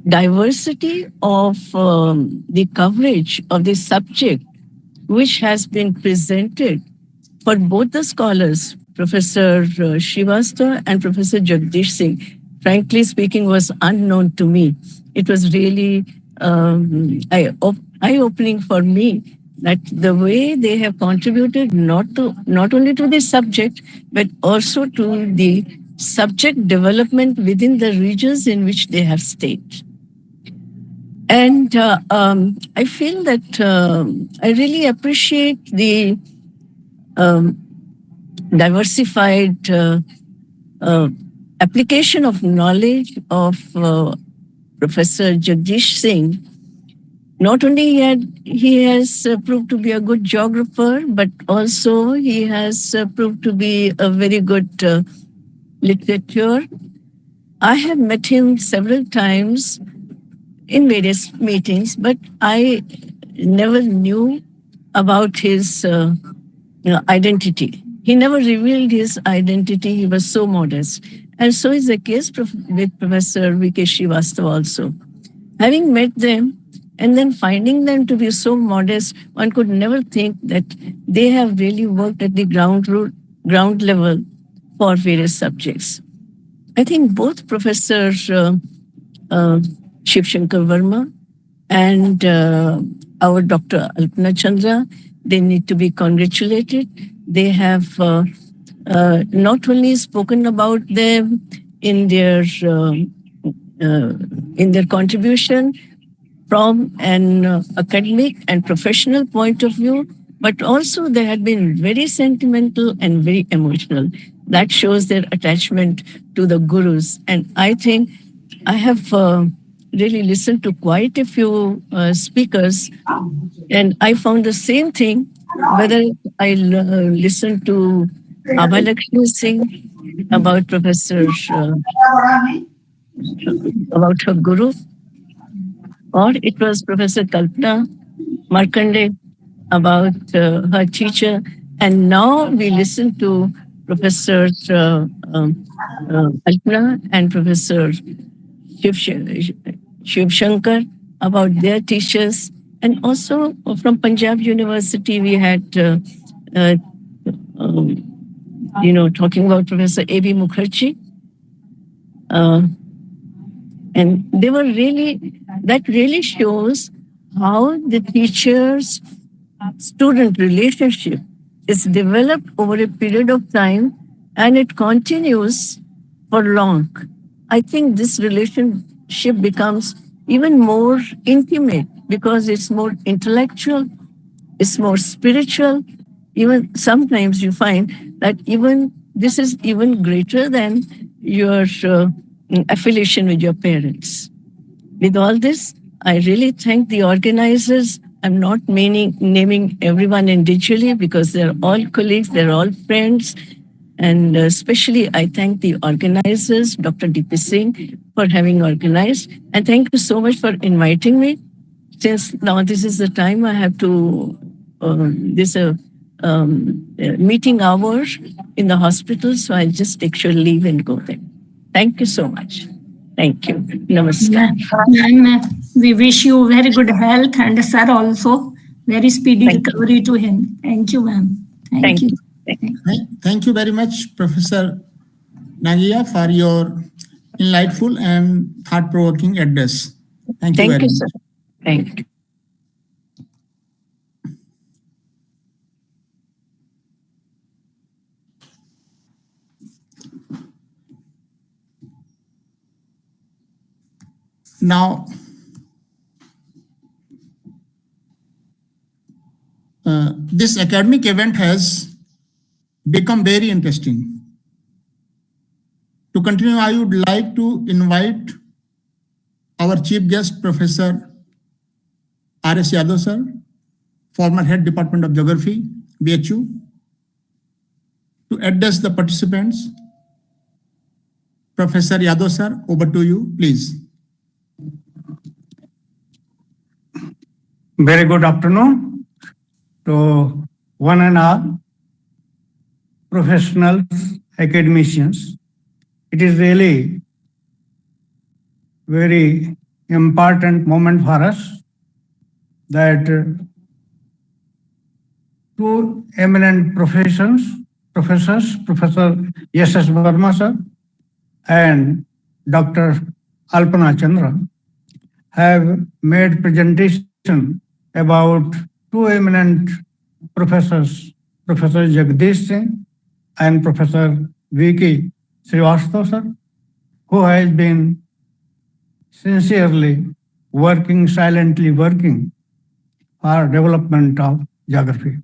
Speaker 9: diversity of the coverage of the subject which has been presented for both the scholars, Professor Srivastava and Professor Jagdish Singh, frankly speaking, was unknown to me. It was really eye-opening for me that the way they have contributed not only to the subject, but also to the subject development within the regions in which they have stayed. And I feel that I really appreciate the diversified application of knowledge of Professor Jagdish Singh. Not only he has proved to be a good geographer, but also he has proved to be a very good literature. I have met him several times in various meetings, but I never knew about his identity. He never revealed his identity. He was so modest. And so is the case with Professor V.K. Srivastava also. Having met them and then finding them to be so modest, one could never think that they have really worked at the ground level for various subjects. I think both Professor Shiv Shankar Verma and our Dr. Alpana Chandra, they need to be congratulated. They have not only spoken about them in their contribution from an academic and professional point of view, but also they had been very sentimental and very emotional. That shows their attachment to the gurus. And I think I have really listened to quite a few speakers, and I found the same thing, whether I listened to Abhalakshmi Singh about Professor, about her guru, or it was Professor Kalpana Markande about her teacher. And now we listen to Professor Kalpana and Professor Shiv Shankar about their teachers. And also from Punjab University, we had, talking about Professor A.B. Mukherjee. And they were that really shows how the teacher-student relationship is developed over a period of time, and it continues for long. I think this relationship becomes even more intimate because it's more intellectual, it's more spiritual. Even sometimes you find that even this is even greater than your affiliation with your parents. With all this, I really thank the organizers. I'm not naming everyone individually because they're all colleagues, they're all friends. And especially I thank the organizers, Dr. D.P. Singh, for having organized. And thank you so much for inviting me. Since now this is the time I have to, meeting hours in the hospital, so I'll just take your leave and go there. Thank you so much. Thank you. Namaskar.
Speaker 8: Ma'am, we wish you very good health, and sir also very speedy recovery to him. Thank you, ma'am. Thank you.
Speaker 1: Thank you very much, Professor Nagia, for your enlightful and thought-provoking address. Thank you very much.
Speaker 9: Sir. Thank you.
Speaker 1: Now, this academic event has become very interesting. To continue, I would like to invite our chief guest, Professor R.S. Yadav, sir, former head Department of Geography, BHU, to address the participants. Professor Yadav, sir, over to you, please.
Speaker 10: Very good afternoon to one and all professionals, academicians. It is really very important moment for us that two eminent professors, Professor S.S. Verma sir and Dr. Alpana Chandra, have made presentation about two eminent professors, Professor Jagdish Singh and Professor V.K. Srivastava sir, who has been sincerely working, silently working for development of geography.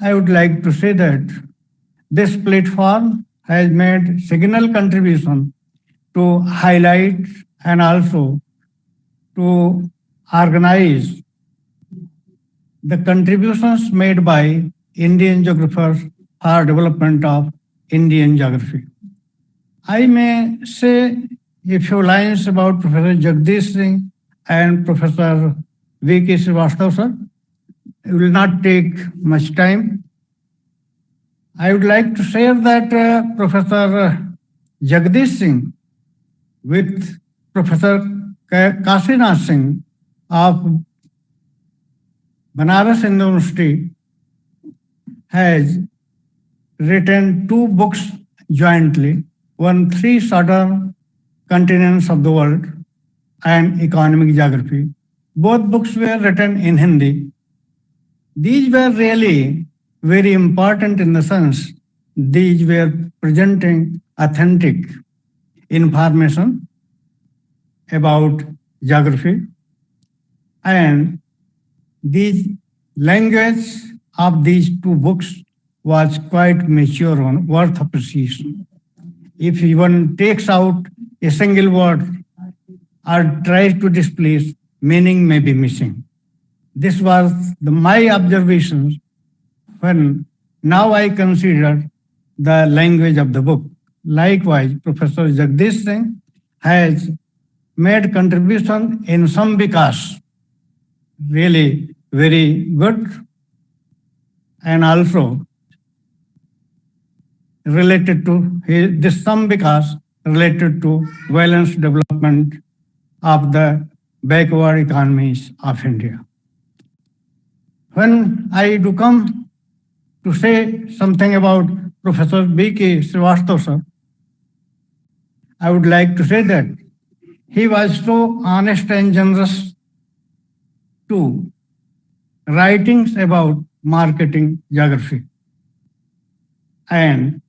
Speaker 10: I would like to say that this platform has made signal contribution to highlight and also to organize the contributions made by Indian geographers for development of Indian geography. I may say a few lines about Professor Jagdish Singh and Professor V.K. Srivastava sir. It will not take much time. I would like to share that Professor Jagdish Singh with Professor Kasinath Singh of Banaras University has written two books jointly, one 3 Southern Continents of the World and Economic Geography. Both books were written in Hindi. These were really very important in the sense these were presenting authentic information about geography, and the language of these two books was quite mature one, worth appreciation. If one takes out a single word or tries to displace, meaning may be missing. This was my observations when now I consider the language of the book. Likewise, Professor Jagdish Singh has made contribution in some vikas, really very good, and also related to this some vikas related to balanced development of the backward economies of India. When I do come to say something about Professor B.K. Srivastava sir, I would like to say that he was so honest and generous to writings about marketing geography. And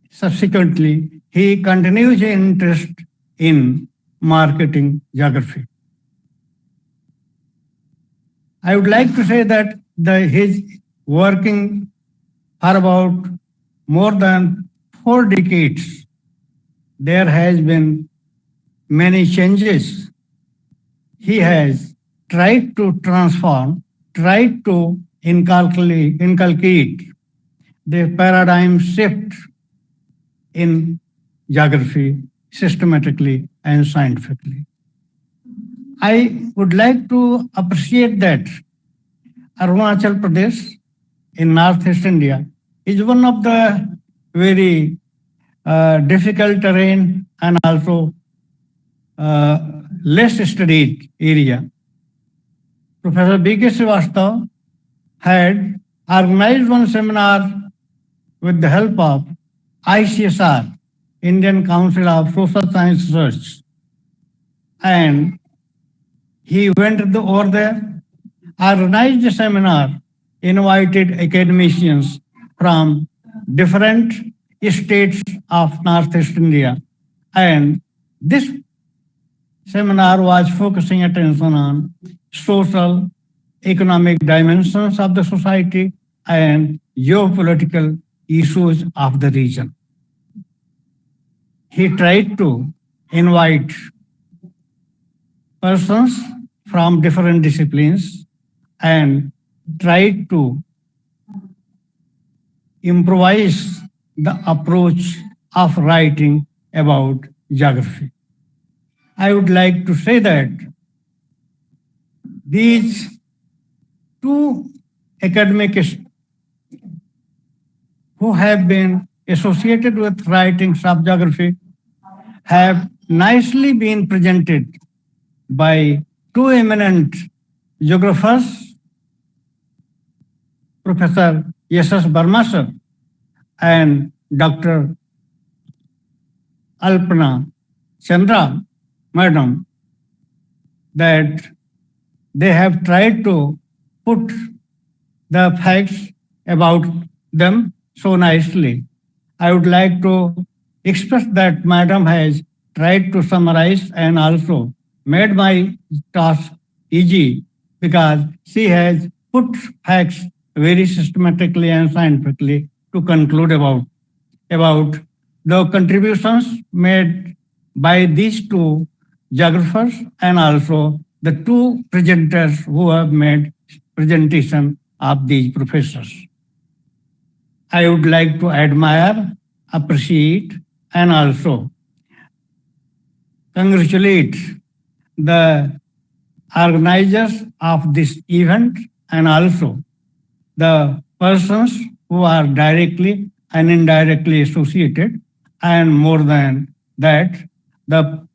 Speaker 10: subsequently, he continues his interest in marketing geography. I would like to say that his working for about more than 4 decades, there has been many changes. He has tried to transform, tried to inculcate the paradigm shift in geography systematically and scientifically. I would like to appreciate that Arunachal Pradesh in Northeast India is one of the very difficult terrain and also less studied area. Professor B.K. Srivastava had organized one seminar with the help of ICSR, Indian Council of Social Science Research, and he went over there, organized a seminar, invited academicians from different states of Northeast India, and this seminar was focusing attention on social, economic dimensions of the society and geopolitical issues of the region. he tried to invite persons from different disciplines and tried to improvise the approach of writing about geography. I would like to say that these two academics who have been associated with writing of geography have nicely been presented by two eminent geographers, Professor S.S. Barma sir and Dr. Alpana Chandra madam, that they have tried to put the facts about them so nicely. I would like to express that madam has tried to summarize and also made my task easy because she has put facts very systematically and scientifically to conclude about the contributions made by these two geographers and also the two presenters who have made presentation of these professors. I would like to admire, appreciate, and also congratulate the organizers of this event and also the persons who are directly and indirectly associated, and more than that,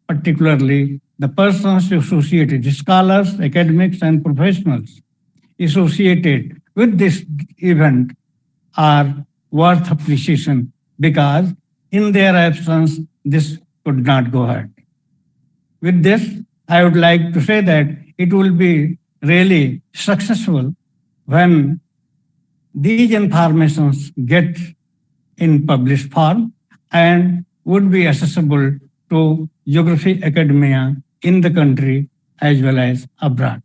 Speaker 10: particularly the persons associated, scholars, academics, and professionals associated with this event are worth appreciation because in their absence, this could not go ahead. With this, I would like to say that it will be really successful when these informations get in published form and would be accessible to geography academia in the country as well as abroad.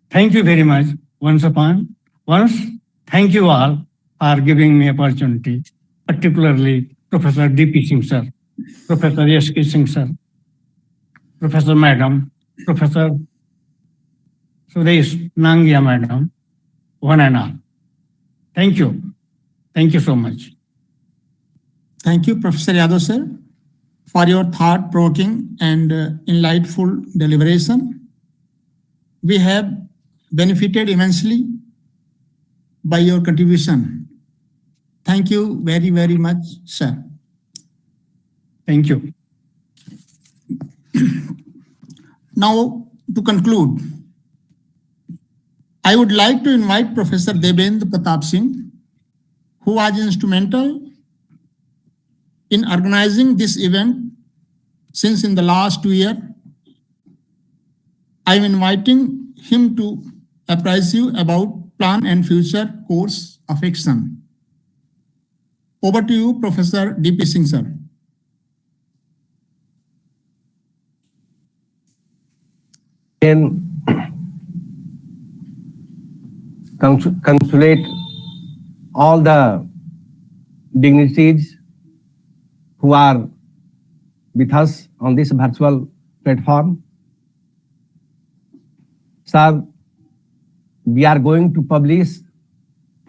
Speaker 10: Thank you very much once. Thank you all for giving me opportunity, particularly Professor D.P. Singh sir, Professor S.K. Singh sir, Professor Madam, Professor Suresh Nangia Madam, one and all. Thank you. Thank you so much.
Speaker 1: Thank you, Professor Yadav sir, for your thought-provoking and enlightful deliberation. We have benefited immensely by your contribution. Thank you very, very much, sir.
Speaker 10: Thank you.
Speaker 1: Now, to conclude, I would like to invite Professor Devendra Pratap Singh, who was instrumental in organizing this event since in the last 2 years. I am inviting him to apprise you about plan and future course of action. Over to you, Professor D.P. Singh, sir.
Speaker 5: Can congratulate all the dignitaries who are with us on this virtual platform. Sir, we are going to publish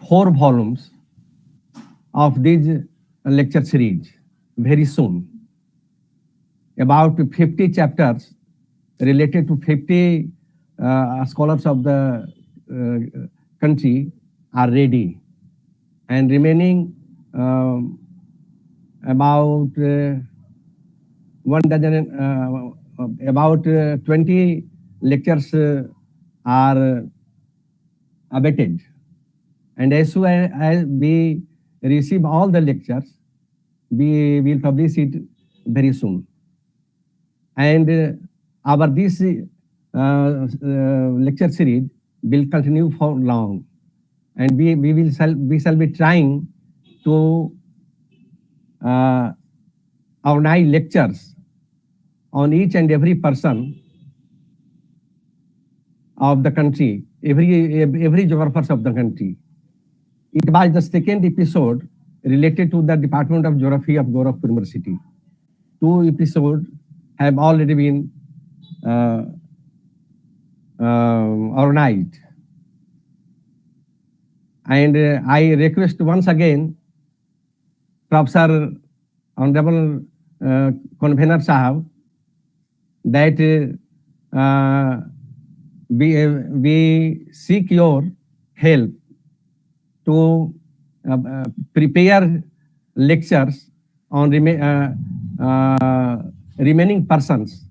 Speaker 5: 4 volumes of this lecture series very soon. About 50 chapters related to 50 scholars of the country are ready, and remaining about 20 lectures are awaited, and as soon as we receive all the lectures, we will publish it very soon. And our this lecture series will continue for long, and we shall be trying to organize lectures on each and every person of the country, every geographers of the country. It was the second episode related to the Department of Geography of Gorakhpur University. 2 episodes have already been organized. And I request once again Professor Honorable Convener Sahab that we seek your help to prepare lectures on remaining persons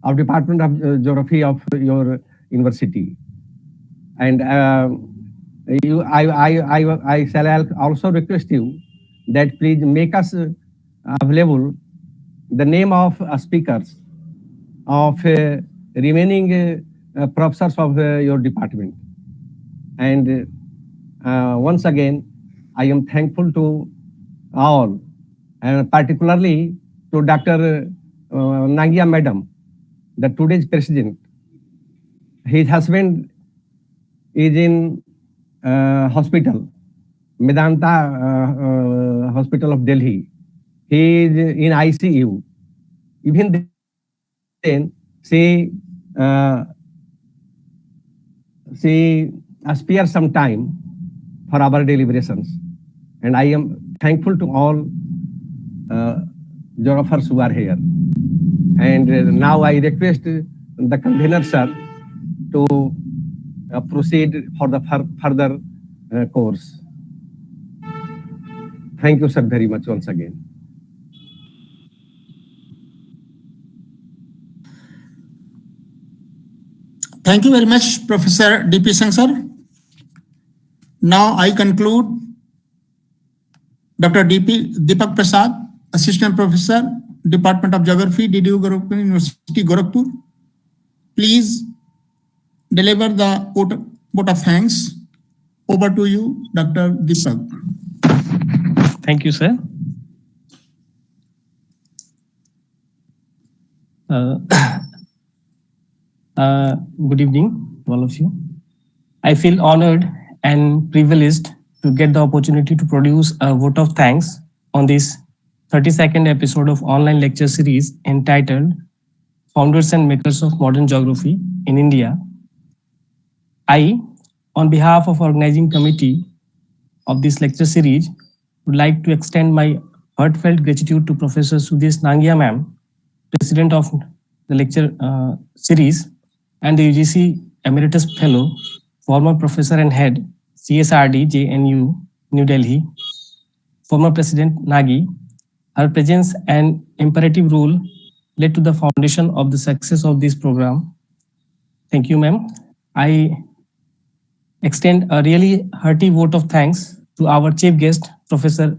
Speaker 5: of Department of Geography of your university. And I shall also request you that please make us available the name of speakers of remaining professors of your department. And once again, I am thankful to all, and particularly to Dr. Nangia Madam, the today's president. His husband is in hospital, Medanta Hospital of Delhi. He is in ICU. Even then, she spares some time for our deliberations. And I am thankful to all geographers who are here. And now I request the convener, sir, to proceed for the further course. Thank you, sir, very much once again.
Speaker 1: Thank you very much, Professor D.P. Singh, sir. Now I conclude Dr. Deepak Prasad, Assistant Professor, Department of Geography, DDU Gorakhpur University, Gorakhpur. Please deliver the vote of thanks. Over to you, Dr. Deepak.
Speaker 2: Thank you, sir. Good evening, all of you. I feel honored and privileged to get the opportunity to produce a vote of thanks on this 32nd episode of online lecture series entitled Founders and Makers of Modern Geography in India. I, on behalf of organizing committee of this lecture series, would like to extend my heartfelt gratitude to Professor Sudhesh Nangia ma'am, President of the lecture series, and the UGC Emeritus Fellow, former Professor and Head, CSRD, JNU, New Delhi, former President Nagi. Her presence and imperative role led to the foundation of the success of this program. Thank you, ma'am. I extend a really hearty vote of thanks to our chief guest, Professor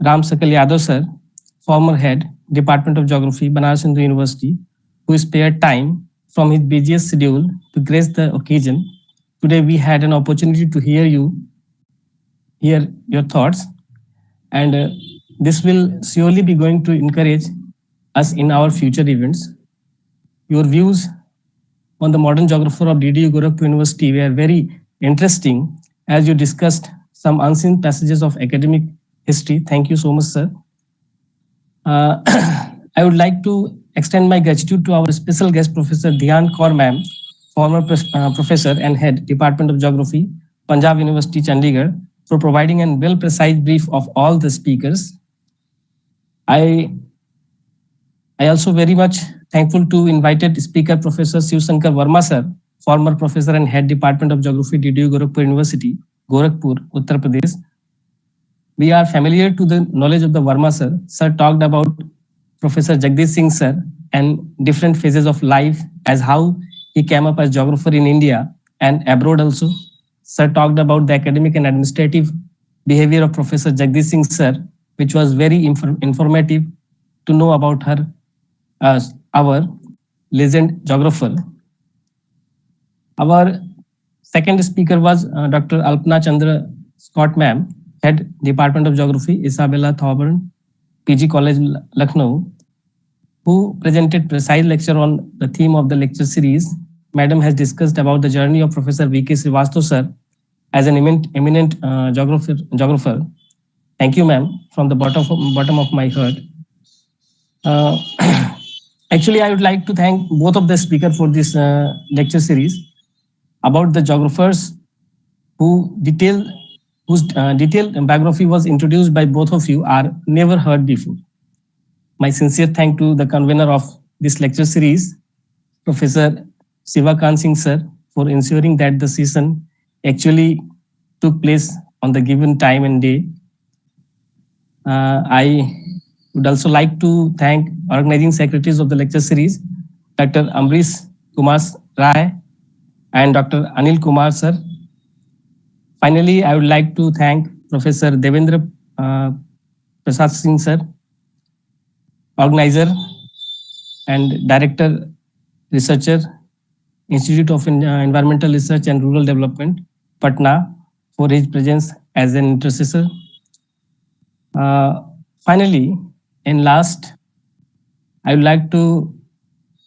Speaker 2: Ram Sakal Yadav, sir, former head, Department of Geography, Banaras Hindu University, who spared time from his busiest schedule to grace the occasion. Today we had an opportunity to hear your thoughts, and this will surely be going to encourage us in our future events. Your views on the modern geographer of DDU Gorakhpur University were very interesting as you discussed some unseen passages of academic history. Thank you so much, sir. I would like to extend my gratitude to our special guest, Professor Dayal Kaur ma'am, former professor and head, Department of Geography, Punjab University, Chandigarh, for providing a well-precise brief of all the speakers. I also very much thankful to invited speaker, Professor Shiv Shankar Verma, sir, former professor and head, Department of Geography, DDU Gorakhpur University, Gorakhpur, Uttar Pradesh. We are familiar to the knowledge of the Verma, sir. Sir talked about Professor Jagdish Singh, sir, and different phases of life as how he came up as geographer in India and abroad also. Sir talked about the academic and administrative behavior of Professor Jagdish Singh, sir, which was very informative to know about her, our legend geographer. Our second speaker was Dr. Alpana Chandra Scott ma'am, head, Department of Geography, Isabella Thorburn, PG College, Lucknow, who presented precise lecture on the theme of the lecture series. Madam has discussed about the journey of Professor V.K. Srivastava, sir, as an eminent geographer. Thank you, ma'am, from the bottom of my heart. Uh, Actually, I would like to thank both of the speakers for this lecture series about the geographers whose detailed biography was introduced by both of you are never heard before. My sincere thanks to the convener of this lecture series, Professor Sivakant Singh sir, for ensuring that the session actually took place on the given time and day. I would also like to thank organizing secretaries of the lecture series, Dr. Amrish Kumar Rai and Dr. Anil Kumar sir. Finally, I would like to thank Professor Devendra Prasad Singh sir, organizer and director, researcher, Institute of Environmental Research and Rural Development, Patna, for his presence as an intercessor. Finally, and last, I would like to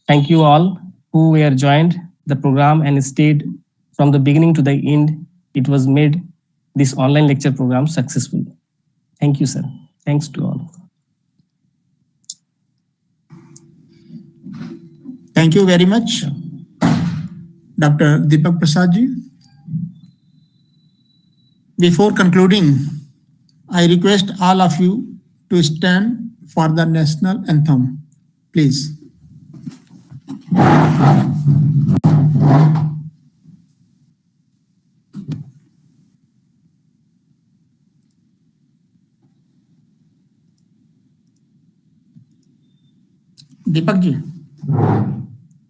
Speaker 2: thank you all who were joined the program and stayed from the beginning to the end. It was made this online lecture program successful. Thank you, sir. Thanks to all.
Speaker 1: Thank you very much, Dr. Deepak Prasadji. Before concluding, I request all of you to stand for the national anthem, please. Deepak ji.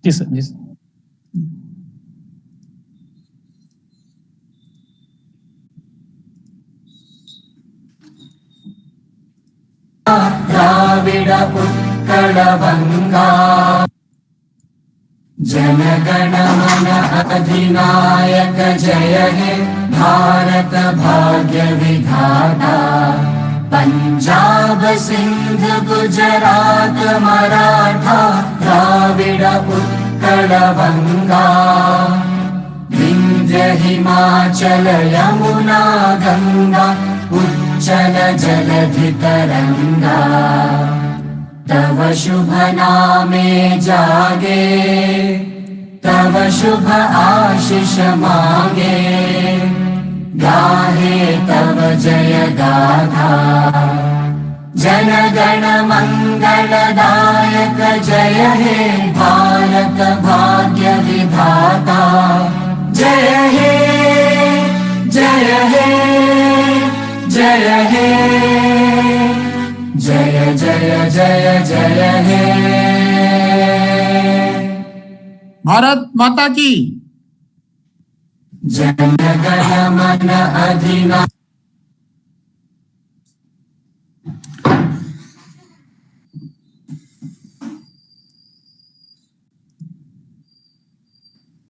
Speaker 2: Yes, sir. Yes.
Speaker 11: Dravida Utkala Banga जनगण मन अधिनायक जय हे भारत भाग्य विधाता पंजाब सिंध गुजरात मराठा द्राविड उत्कल बंगा विंध्य हिमाचल यमुना गंगा उच्चल जलधि तरंगा तव शुभ नामे जागे तव शुभ आशीष मांगे गाहे तव जय गाथा जन गण मंगलदायक जय हे भारत भाग्य विधाता जय हे जय हे जय हे जय जय जय जय हे
Speaker 1: भारत माता की
Speaker 11: जन गण मन अधिनायक